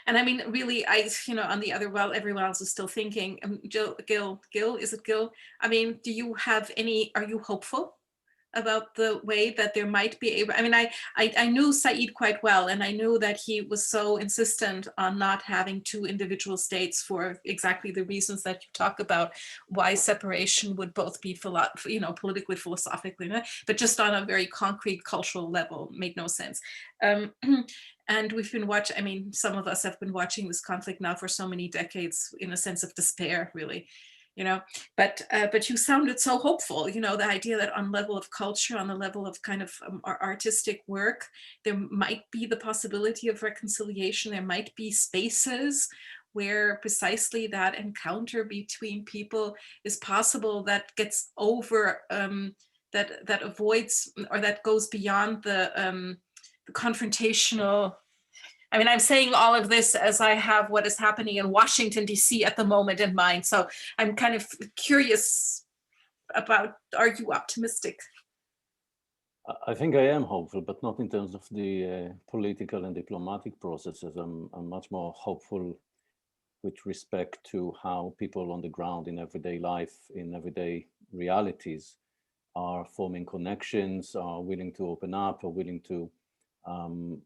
And I mean, really, on the other, while everyone else is still thinking, Gil, is it Gil? I mean, are you hopeful about the way that there might be able, I mean, I knew Said quite well, and I knew that he was so insistent on not having two individual states for exactly the reasons that you talk about, why separation would both be politically, philosophically, but just on a very concrete cultural level made no sense. And we've been watching, I mean, some of us have been watching this conflict now for so many decades in a sense of despair, really. but you sounded so hopeful, the idea that on level of culture, on the level of kind of our artistic work, there might be the possibility of reconciliation. There might be spaces where precisely that encounter between people is possible, that gets over, that avoids, or that goes beyond the confrontational. I mean, I'm saying all of this as I have what is happening in Washington, D.C. at the moment in mind. So I'm kind of curious about, are you optimistic? I think I am hopeful, but not in terms of the political and diplomatic processes. I'm much more hopeful with respect to how people on the ground in everyday life, in everyday realities, are forming connections, are willing to open up, are willing to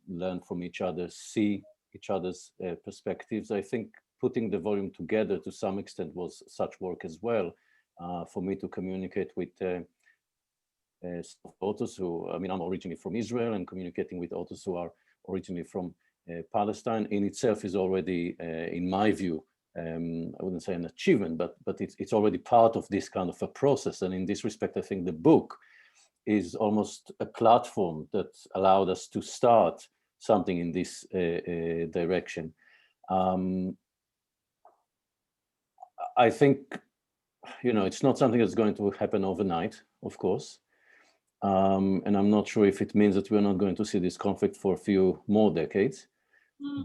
learn from each other, see each other's perspectives. I think putting the volume together to some extent was such work as well, for me to communicate with authors who, I mean, I'm originally from Israel, and communicating with authors who are originally from Palestine in itself is already, in my view, I wouldn't say an achievement, but it's already part of this kind of a process. And in this respect, I think the book is almost a platform that allowed us to start something in this direction. I think, it's not something that's going to happen overnight, of course. And I'm not sure if it means that we're not going to see this conflict for a few more decades.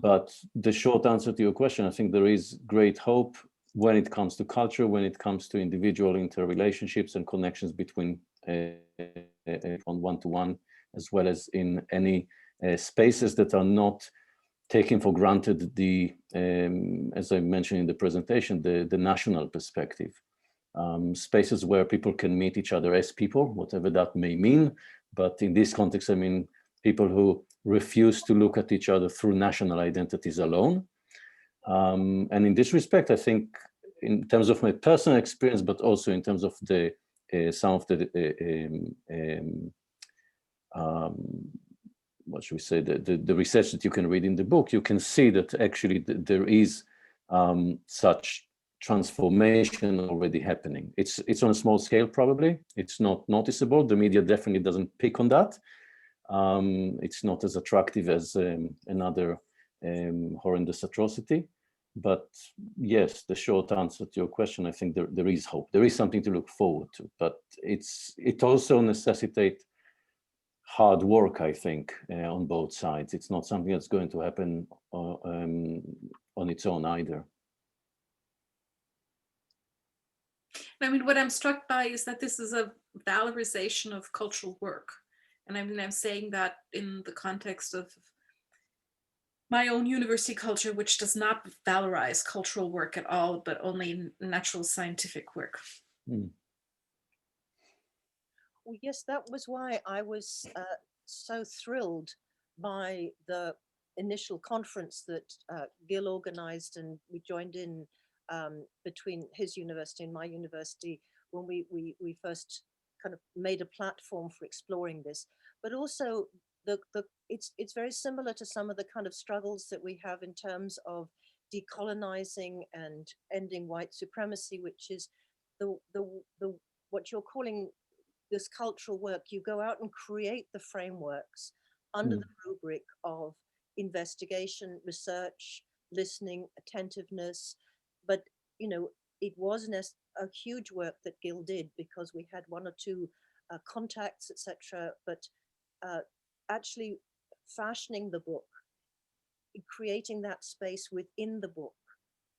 But the short answer to your question, I think there is great hope when it comes to culture, when it comes to individual interrelationships and connections between on one-to-one, as well as in any spaces that are not taking for granted the, as I mentioned in the presentation, the national perspective. Spaces where people can meet each other as people, whatever that may mean. But in this context, I mean, people who refuse to look at each other through national identities alone. And in this respect, I think, in terms of my personal experience, but also in terms of the some of the what should we say, the research that you can read in the book, you can see that actually there is such transformation already happening. It's on a small scale, probably. It's not noticeable. The media definitely doesn't pick on that. It's not as attractive as another horrendous atrocity. But yes, the short answer to your question, I think there is hope. There is something to look forward to, but it also necessitates hard work, I think, on both sides. It's not something that's going to happen on its own either. I mean, what I'm struck by is that this is a valorization of cultural work. And I mean, I'm saying that in the context of my own university culture, which does not valorize cultural work at all, but only natural scientific work. Well, yes, that was why I was so thrilled by the initial conference that Gil organized, and we joined in between his university and my university when we first kind of made a platform for exploring this. But also it's very similar to some of the kind of struggles that we have in terms of decolonizing and ending white supremacy, which is the what you're calling this cultural work. You go out and create the frameworks under the rubric of investigation, research, listening, attentiveness. But it wasn't a huge work that Gil did, because we had one or two contacts, etc. But actually fashioning the book, creating that space within the book,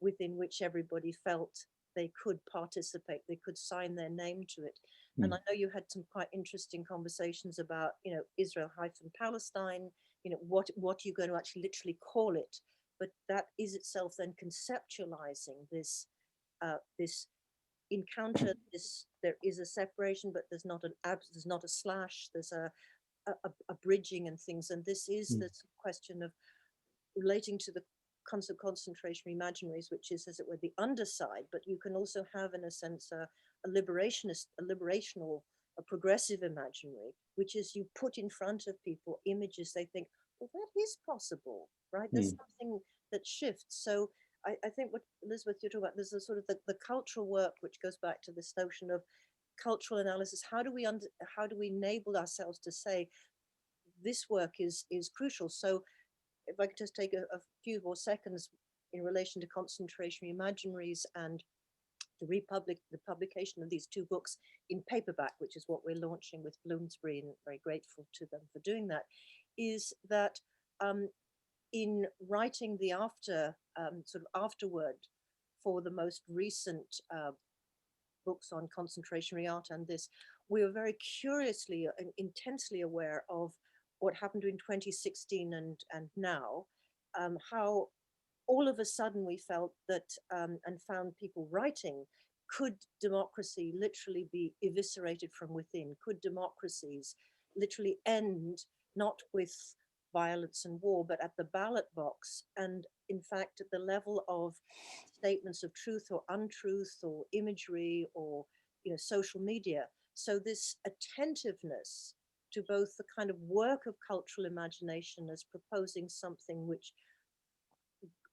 within which everybody felt they could participate, they could sign their name to it. And I know you had some quite interesting conversations about, Israel-Palestine, what are you going to actually literally call it? But that is itself then conceptualizing this this encounter. There is a separation, but there's not a slash. There's a bridging and things. And this is this question of relating to the concept concentration imaginaries, which is, as it were, the underside. But you can also have, in a sense, a liberational, a progressive imaginary, which is you put in front of people images they think, well, that is possible, right? There's something that shifts. So I think what Elizabeth you're talking about, there's a sort of the cultural work which goes back to this notion of cultural analysis. How do we enable ourselves to say this work is crucial? So if I could just take a few more seconds in relation to concentration imaginaries and the publication of these two books in paperback, which is what we're launching with Bloomsbury, and very grateful to them for doing that, is that in writing the afterword for the most recent books on concentration art and this, we were very curiously and intensely aware of what happened in 2016 and now, how all of a sudden we felt that and found people writing, could democracy literally be eviscerated from within? Could democracies literally end not with violence and war, but at the ballot box, and in fact at the level of statements of truth or untruth or imagery or social media? So this attentiveness to both the kind of work of cultural imagination as proposing something which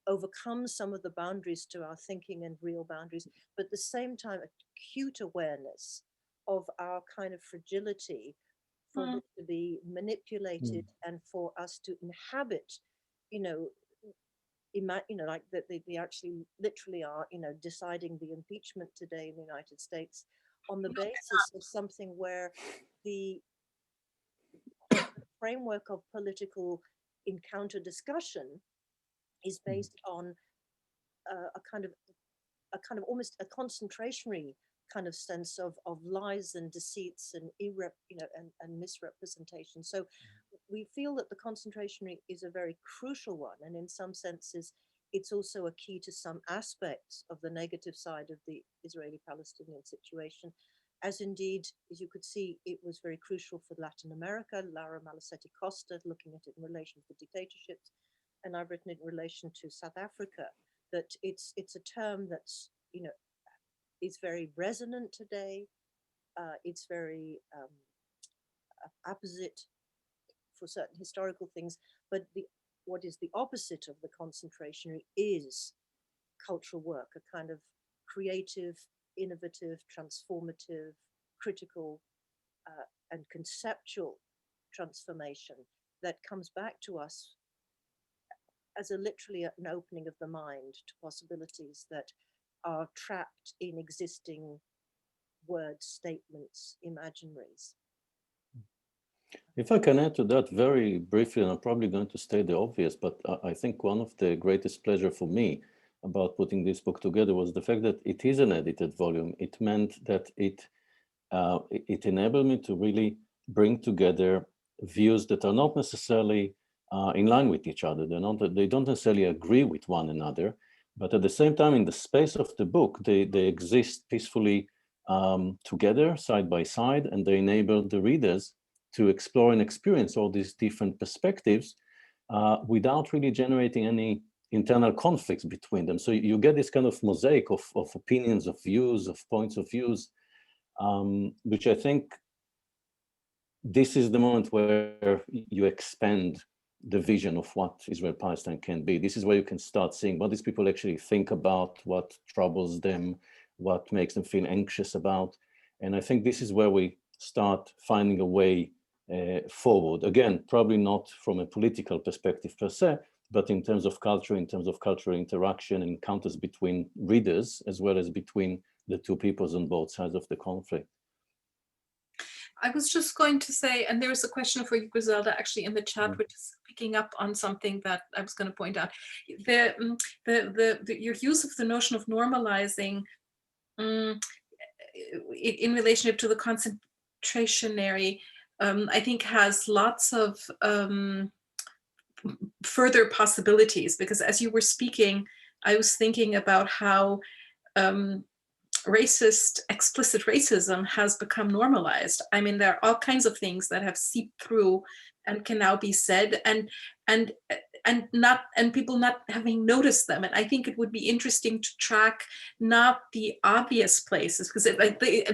overcomes some of the boundaries to our thinking and real boundaries, but at the same time acute awareness of our kind of fragility for this to be manipulated and for us to inhabit, like that they actually literally are, deciding the impeachment today in the United States on the basis of something where the framework of political encounter discussion is based on a kind of almost a concentrationary kind of sense of lies and deceits and and misrepresentation. So we feel that the concentrationary is a very crucial one, and in some senses it's also a key to some aspects of the negative side of the Israeli-Palestinian situation, as indeed, as you could see, it was very crucial for Latin America. Laura Malasetti Costa looking at it in relation to dictatorships, and I've written it in relation to South Africa, that it's a term that's is very resonant today. It's very apposite for certain historical things, but what is the opposite of the concentration is cultural work, a kind of creative, innovative, transformative, critical, and conceptual transformation that comes back to us as literally an opening of the mind to possibilities that are trapped in existing words, statements, imaginaries. If I can add to that very briefly, and I'm probably going to state the obvious, but I think one of the greatest pleasure for me about putting this book together was the fact that it is an edited volume. It meant that it enabled me to really bring together views that are not necessarily in line with each other. They don't necessarily agree with one another, but at the same time, in the space of the book, they exist peacefully together, side by side, and they enable the readers to explore and experience all these different perspectives without really generating any internal conflicts between them. So you get this kind of mosaic of opinions, of views, of points of views, which I think this is the moment where you expand the vision of what Israel-Palestine can be. This is where you can start seeing what these people actually think about, what troubles them, what makes them feel anxious about. And I think this is where we start finding a way forward. Again, probably not from a political perspective per se, but in terms of culture, in terms of cultural interaction, encounters between readers, as well as between the two peoples on both sides of the conflict. I was just going to say, and there is a question for you, Griselda, actually in the chat, which is picking up on something that I was going to point out. Your use of the notion of normalizing in relationship to the concentrationary, I think has lots of further possibilities, because as you were speaking, I was thinking about how explicit racism has become normalized. I mean, there are all kinds of things that have seeped through and can now be said. And and people not having noticed them. And I think it would be interesting to track not the obvious places, because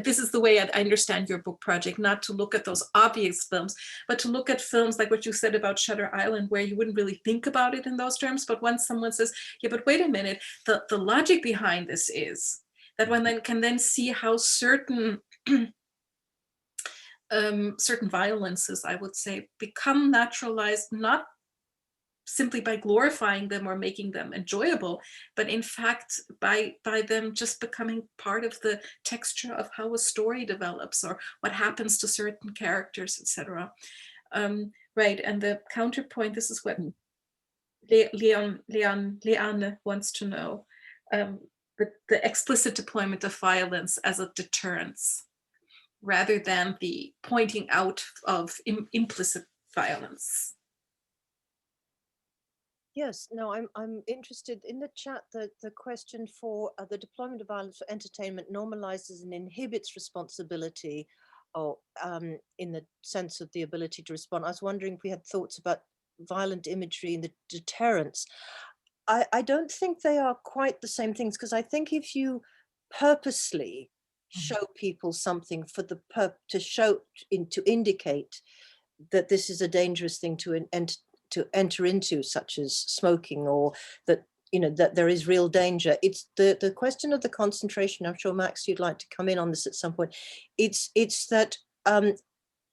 this is the way I understand your book project, not to look at those obvious films, but to look at films like what you said about Shutter Island, where you wouldn't really think about it in those terms, but once someone says, yeah, but wait a minute, the logic behind this is that one then can then see how certain certain violences, I would say, become naturalized, not simply by glorifying them or making them enjoyable, but in fact by them just becoming part of the texture of how a story develops or what happens to certain characters, etc. Right, and the counterpoint, this is what Leanne wants to know, the explicit deployment of violence as a deterrence, rather than the pointing out of implicit violence. Yes, no, I'm interested in the chat. The question for the deployment of violence for entertainment normalizes and inhibits responsibility, or in the sense of the ability to respond. I was wondering if we had thoughts about violent imagery and the deterrence. I don't think they are quite the same things, because I think if you purposely show people something for the to indicate that this is a dangerous thing to enter into, such as smoking, or that, you know, that there is real danger. It's the question of the concentration. I'm sure, Max, you'd like to come in on this at some point. It's that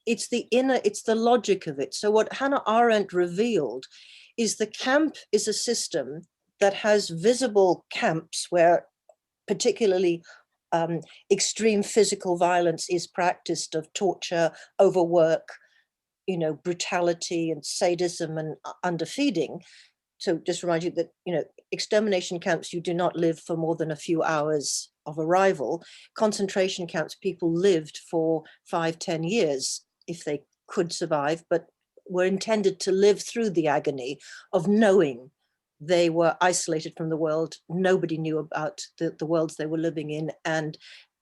it's the logic of it. So what Hannah Arendt revealed is the camp is a system that has visible camps where particularly extreme physical violence is practiced, of torture, overwork, you know, brutality and sadism and underfeeding. So just remind you that, you know, extermination camps, you do not live for more than a few hours of arrival. Concentration camps, people lived for 5-10 years if they could survive, but were intended to live through the agony of knowing they were isolated from the world. Nobody knew about the worlds they were living in, and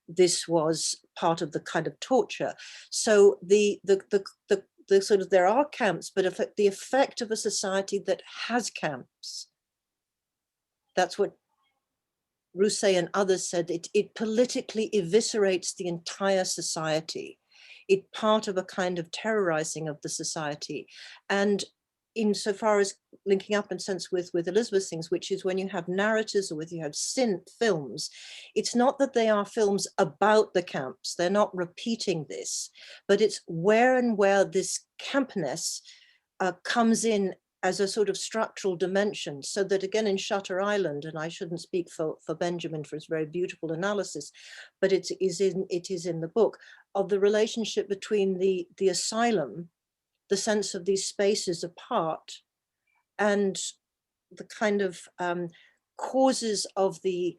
this was part of the kind of torture. So the sort of, there are camps, but the effect of a society that has camps, that's what Rousseau and others said, it politically eviscerates the entire society. It's part of a kind of terrorizing of the society. And insofar as linking up in sense with Elizabeth's things, which is when you have narratives or when you have films, it's not that they are films about the camps, they're not repeating this, but it's where this campness comes in as a sort of structural dimension. So that, again, in Shutter Island, and I shouldn't speak for Benjamin for his very beautiful analysis, it is in the book, of the relationship between the asylum, the sense of these spaces apart, and the kind of causes of the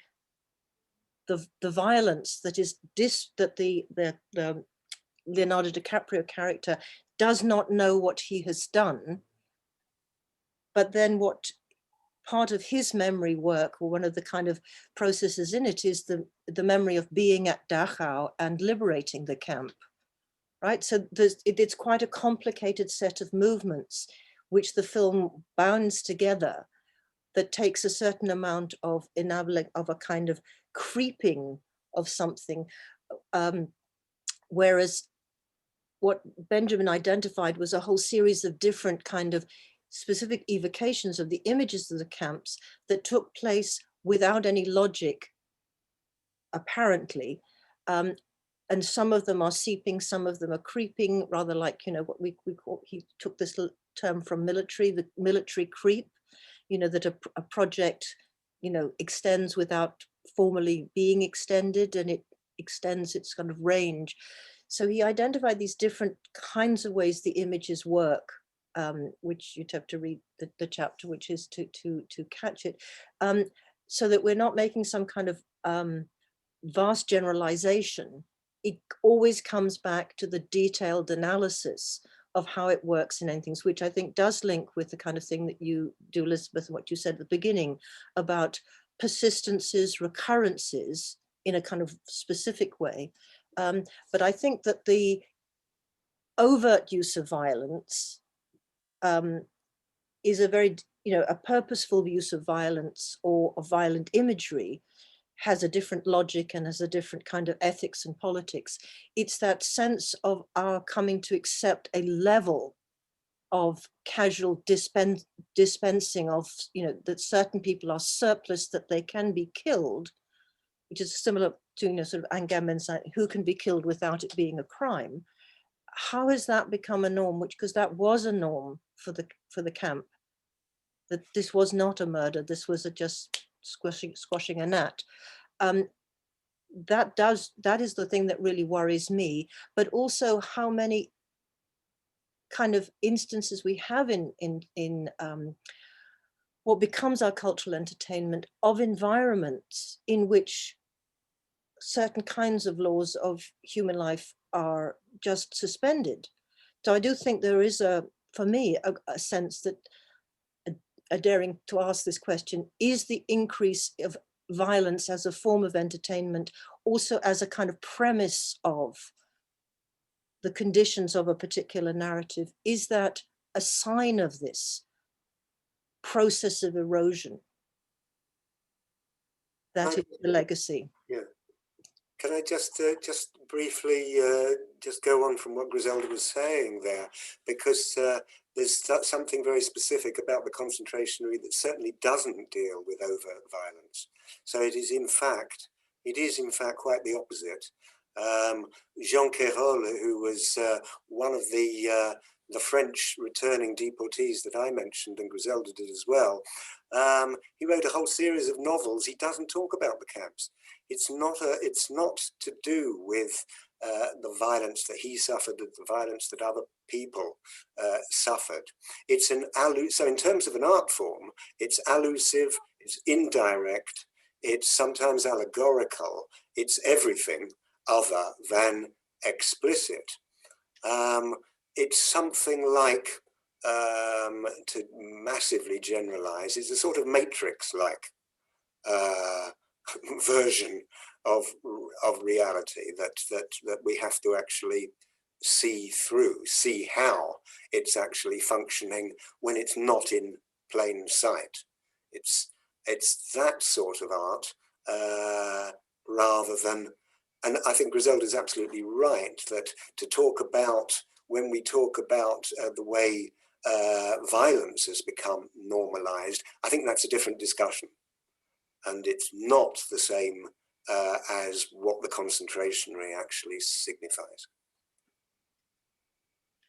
violence that is that the Leonardo DiCaprio character does not know what he has done, but then what part of his memory work, or one of the kind of processes in it, is the memory of being at Dachau and liberating the camp. Right, so it's quite a complicated set of movements which the film bounds together, that takes a certain amount of enabling, of a kind of creeping of something, whereas what Benjamin identified was a whole series of different kind of specific evocations of the images of the camps that took place without any logic, apparently. And some of them are seeping, some of them are creeping, rather like, you know, what we call, he took this term from military, the military creep, you know, that a project, you know, extends without formally being extended, and it extends its kind of range. So he identified these different kinds of ways the images work, which you'd have to read the chapter, which is to catch it, so that we're not making some kind of vast generalization. It always comes back to the detailed analysis of how it works in anything, which I think does link with the kind of thing that you do, Elizabeth, and what you said at the beginning about persistences, recurrences in a kind of specific way. But I think that the overt use of violence is a very, a purposeful use of violence or of violent imagery has a different logic and has a different kind of ethics and politics. It's that sense of our coming to accept a level of casual dispensing of, that certain people are surplus, that they can be killed, which is similar to, sort of Angamon's, who can be killed without it being a crime. How has that become a norm? Because that was a norm for the camp, that this was not a murder, this was just squashing a gnat. That is the thing that really worries me, but also how many kind of instances we have in what becomes our cultural entertainment of environments in which certain kinds of laws of human life are just suspended. So I do think there is for me, a sense that a daring to ask this question, is the increase of violence as a form of entertainment also as a kind of premise of the conditions of a particular narrative, is that a sign of this process of erosion that is the legacy? Yeah. Can I just briefly just go on from what Griselda was saying there, because there's something very specific about the concentrationary that certainly doesn't deal with overt violence. So it is in fact quite the opposite. Jean Quérol, who was one of the French returning deportees that I mentioned, and Griselda did as well, he wrote a whole series of novels. He doesn't talk about the camps. It's not to do with the violence that he suffered, the violence that other people suffered. It's so in terms of an art form, it's allusive, it's indirect, it's sometimes allegorical, it's everything other than explicit. It's something like, to massively generalize, it's a sort of Matrix-like version of reality that we have to actually see through, see how it's actually functioning when it's not in plain sight. It's that sort of art rather than, and I think Griselda is absolutely right that to talk about, when we talk about the way violence has become normalized, I think that's a different discussion. And it's not the same as what the concentrationary actually signifies.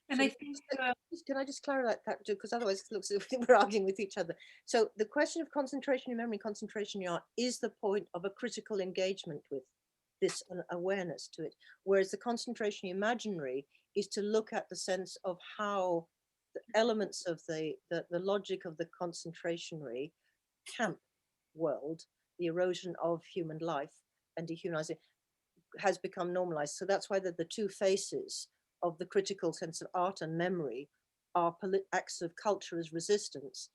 And So I think can I just clarify that, because otherwise it looks as if we're arguing with each other. So the question of concentration memory, concentration art, is the point of a critical engagement with this awareness to it, whereas the concentration imaginary is to look at the sense of how the elements of the logic of the concentrationary camp world, the erosion of human life and dehumanizing, has become normalized. So that's why the two faces of the critical sense of art and memory are acts of culture as resistance,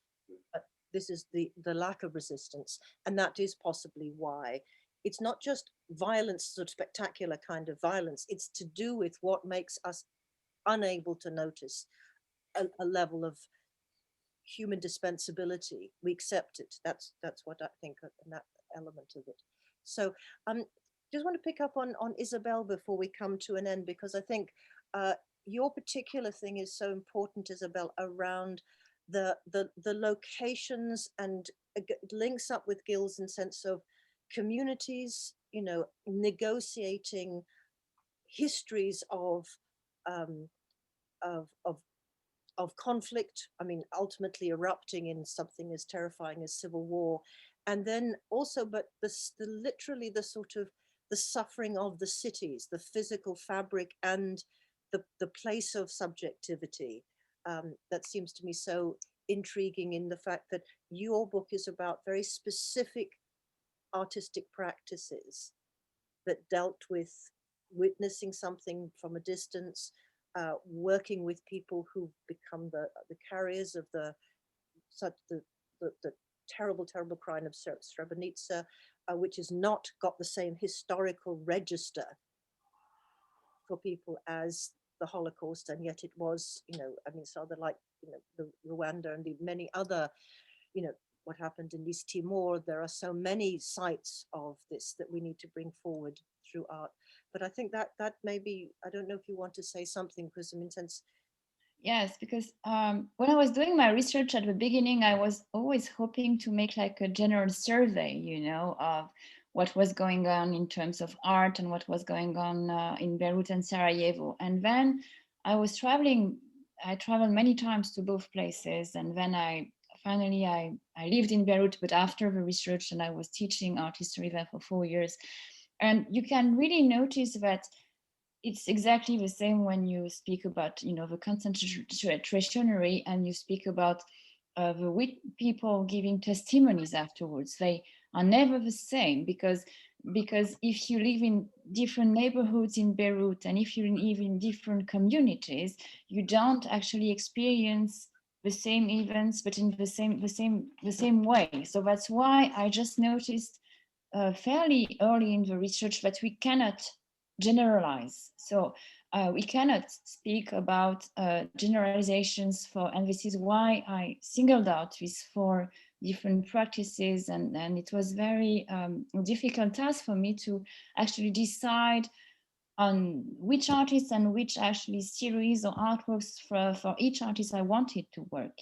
but this is the lack of resistance, and that is possibly why it's not just violence, sort of spectacular kind of violence, it's to do with what makes us unable to notice a level of human dispensability. We accept it. That's what I think, and that element of it. So just want to pick up on Isabel before we come to an end, because I think your particular thing is so important, Isabel, around the locations, and links up with Gil's in sense of communities, negotiating histories of conflict, I mean, ultimately erupting in something as terrifying as civil war. And then also, but literally the sort of the suffering of the cities, the physical fabric, and the place of subjectivity. That seems to me so intriguing, in the fact that your book is about very specific artistic practices that dealt with witnessing something from a distance, working with people who become the carriers of the terrible crime of Srebrenica, which has not got the same historical register for people as the Holocaust, and yet it was, I mean, it's rather like the Rwanda and the many other, what happened in East Timor. There are so many sites of this that we need to bring forward through art. But I think that maybe, I don't know if you want to say something, because in sense. Yes, because when I was doing my research at the beginning, I was always hoping to make like a general survey, of what was going on in terms of art and what was going on in Beirut and Sarajevo. And then I was traveling, I traveled many times to both places. And then I lived in Beirut, but after the research, and I was teaching art history there for 4 years. And you can really notice that it's exactly the same when you speak about, the concentratory and you speak about the people giving testimonies afterwards. They are never the same because if you live in different neighborhoods in Beirut and if you live in different communities, you don't actually experience the same events, but in the same way. So that's why I just noticed fairly early in the research that we cannot generalize. So we cannot speak about generalizations and this is why I singled out these 4 different practices, and it was very difficult task for me to actually decide on which artists and which actually series or artworks for each artist I wanted to work.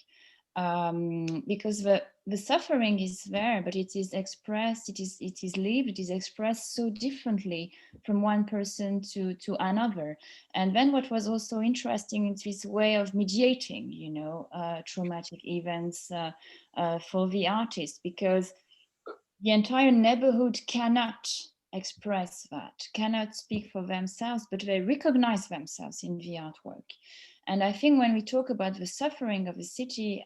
Because the suffering is there, but it is expressed, it is lived, it is expressed so differently from one person to another. And then what was also interesting is this way of mediating, traumatic events for the artist, because the entire neighborhood cannot express that, cannot speak for themselves, but they recognize themselves in the artwork. And I think when we talk about the suffering of the city,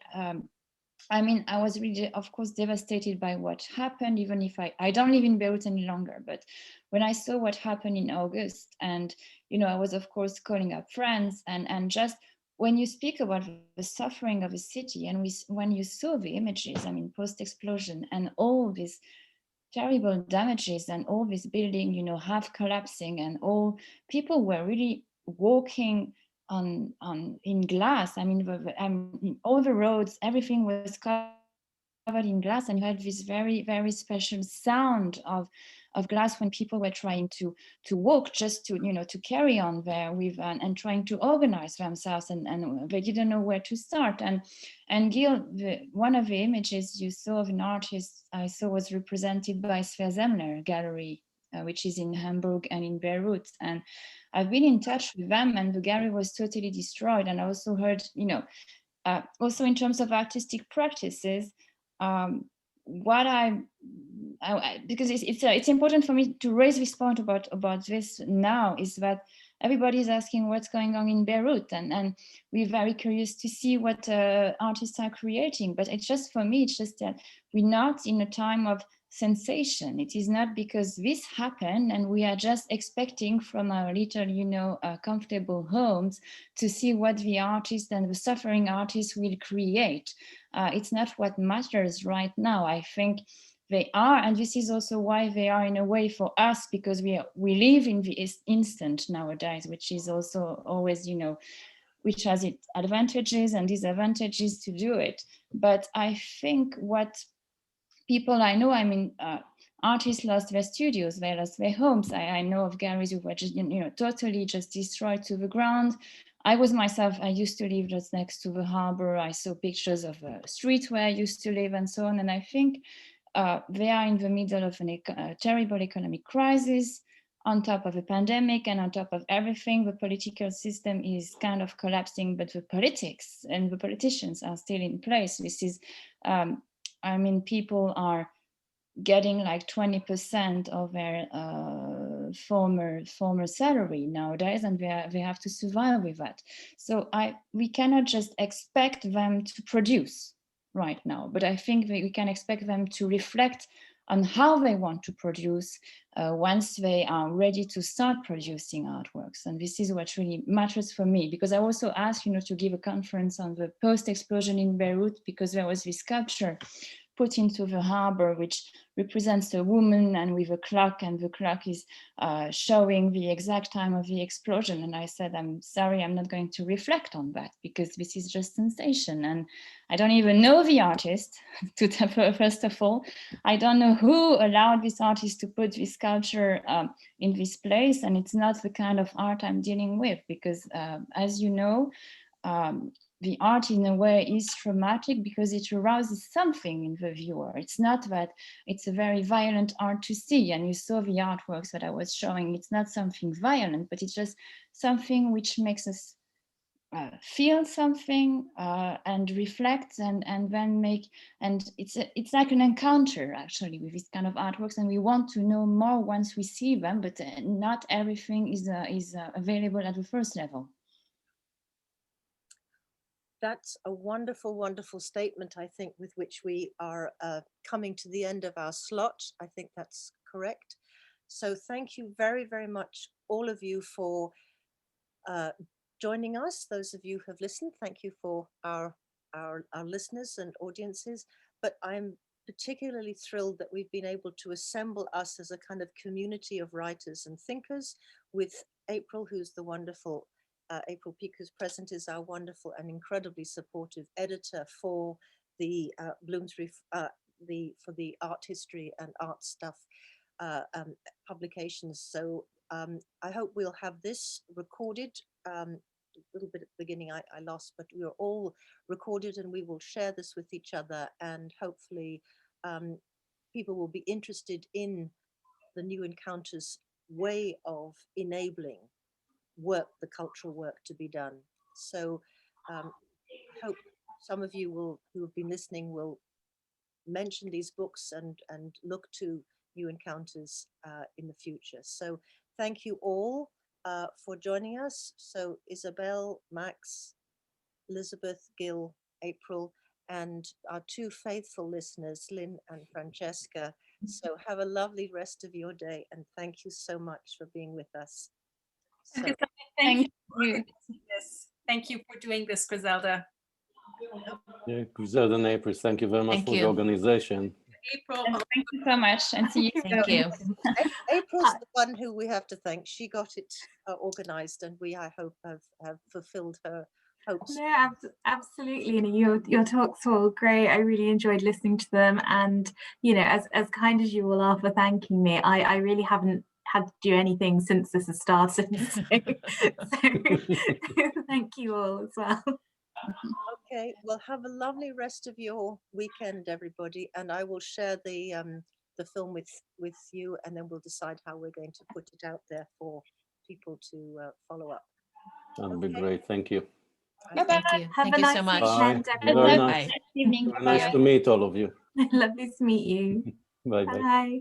I was really, of course, devastated by what happened, even if I don't live in Beirut any longer. But when I saw what happened in August, and, I was, of course, calling up friends, and just when you speak about the suffering of a city, and when you saw the images, post-explosion, and all these terrible damages, and all this building, half collapsing, and all people were really walking in glass. All the roads, everything was covered in glass, and you had this very, very special sound of glass when people were trying to walk, just to carry on there with and trying to organize themselves, and they didn't know where to start. And Gil, one of the images you saw of an artist I saw was represented by Sver Zemler Gallery, which is in Hamburg and in Beirut. And I've been in touch with them, and the gallery was totally destroyed. And I also heard, also in terms of artistic practices, because it's important for me to raise this point about this now, is that everybody is asking what's going on in Beirut, and we're very curious to see what artists are creating. But it's just, for me, it's just that we're not in a time of sensation. It is not because this happened and we are just expecting from our little, comfortable homes to see what the artist and the suffering artist will create. It's not what matters right now. I think they are, and this is also why they are in a way for us, because we live in the instant nowadays, which is also always, which has its advantages and disadvantages to do it. But I think what people I know, artists lost their studios, they lost their homes. I know of galleries who were just, totally just destroyed to the ground. I used to live just next to the harbor. I saw pictures of a street where I used to live and so on. And I think they are in the middle of a terrible economic crisis, on top of a pandemic, and on top of everything. The political system is kind of collapsing, but the politics and the politicians are still in place. This is, people are getting like 20% of their former salary nowadays, and they have to survive with that. So we cannot just expect them to produce right now, but I think we can expect them to reflect on how they want to produce once they are ready to start producing artworks. And this is what really matters for me, because I also asked, to give a conference on the post-explosion in Beirut, because there was this sculpture put into the harbor, which represents a woman and with a clock, and the clock is showing the exact time of the explosion. And I said, I'm sorry, I'm not going to reflect on that because this is just sensation. And I don't even know the artist, first of all. I don't know who allowed this artist to put this sculpture in this place. And it's not the kind of art I'm dealing with because as you know, the art in a way is traumatic because it arouses something in the viewer. It's not that it's a very violent art to see, and you saw the artworks that I was showing. It's not something violent, but it's just something which makes us feel something and reflect and then make, and it's like an encounter actually with this kind of artworks, and we want to know more once we see them, but not everything is available at the first level. That's a wonderful, wonderful statement, I think, with which we are coming to the end of our slot. I think that's correct. So thank you very, very much, all of you, for joining us. Those of you who have listened, thank you for our listeners and audiences. But I'm particularly thrilled that we've been able to assemble us as a kind of community of writers and thinkers with April, who's the wonderful April Peake, who's present, is our wonderful and incredibly supportive editor for the Bloomsbury, for the art history and art stuff publications. So I hope we'll have this recorded. A little bit at the beginning I lost, but we are all recorded and we will share this with each other, and hopefully people will be interested in the New Encounters way of enabling the cultural work to be done. So I hope some of you who have been listening will mention these books and look to New Encounters in the future. So thank you all for joining us. So Isabel, Max, Elizabeth, Gil, April, and our two faithful listeners, Lynn and Francesca. So have a lovely rest of your day, and thank you so much for being with us. So, Thank you. Thank you for doing this, Griselda. Yeah, Griselda and April, thank you very much Thank for the you. organization. April, Thank you so much, and see you Thank soon. you. April's the one who we have to thank. She got it organized, and we, I hope, have fulfilled her hopes. No, absolutely. You know, your talks were all great. I really enjoyed listening to them, and you know, as kind as you all are for thanking me, I really haven't had to do anything since this has started. So thank you all as well. Okay, well, have a lovely rest of your weekend, everybody, and I will share the film with you, and then we'll decide how we're going to put it out there for people to follow up. That'd be great. Thank you. Thank you. Have Thank a you nice so much. weekend, Bye. everyone. Very Bye. nice. Evening. Very nice to meet all of you. Lovely to meet you. Bye bye. Bye.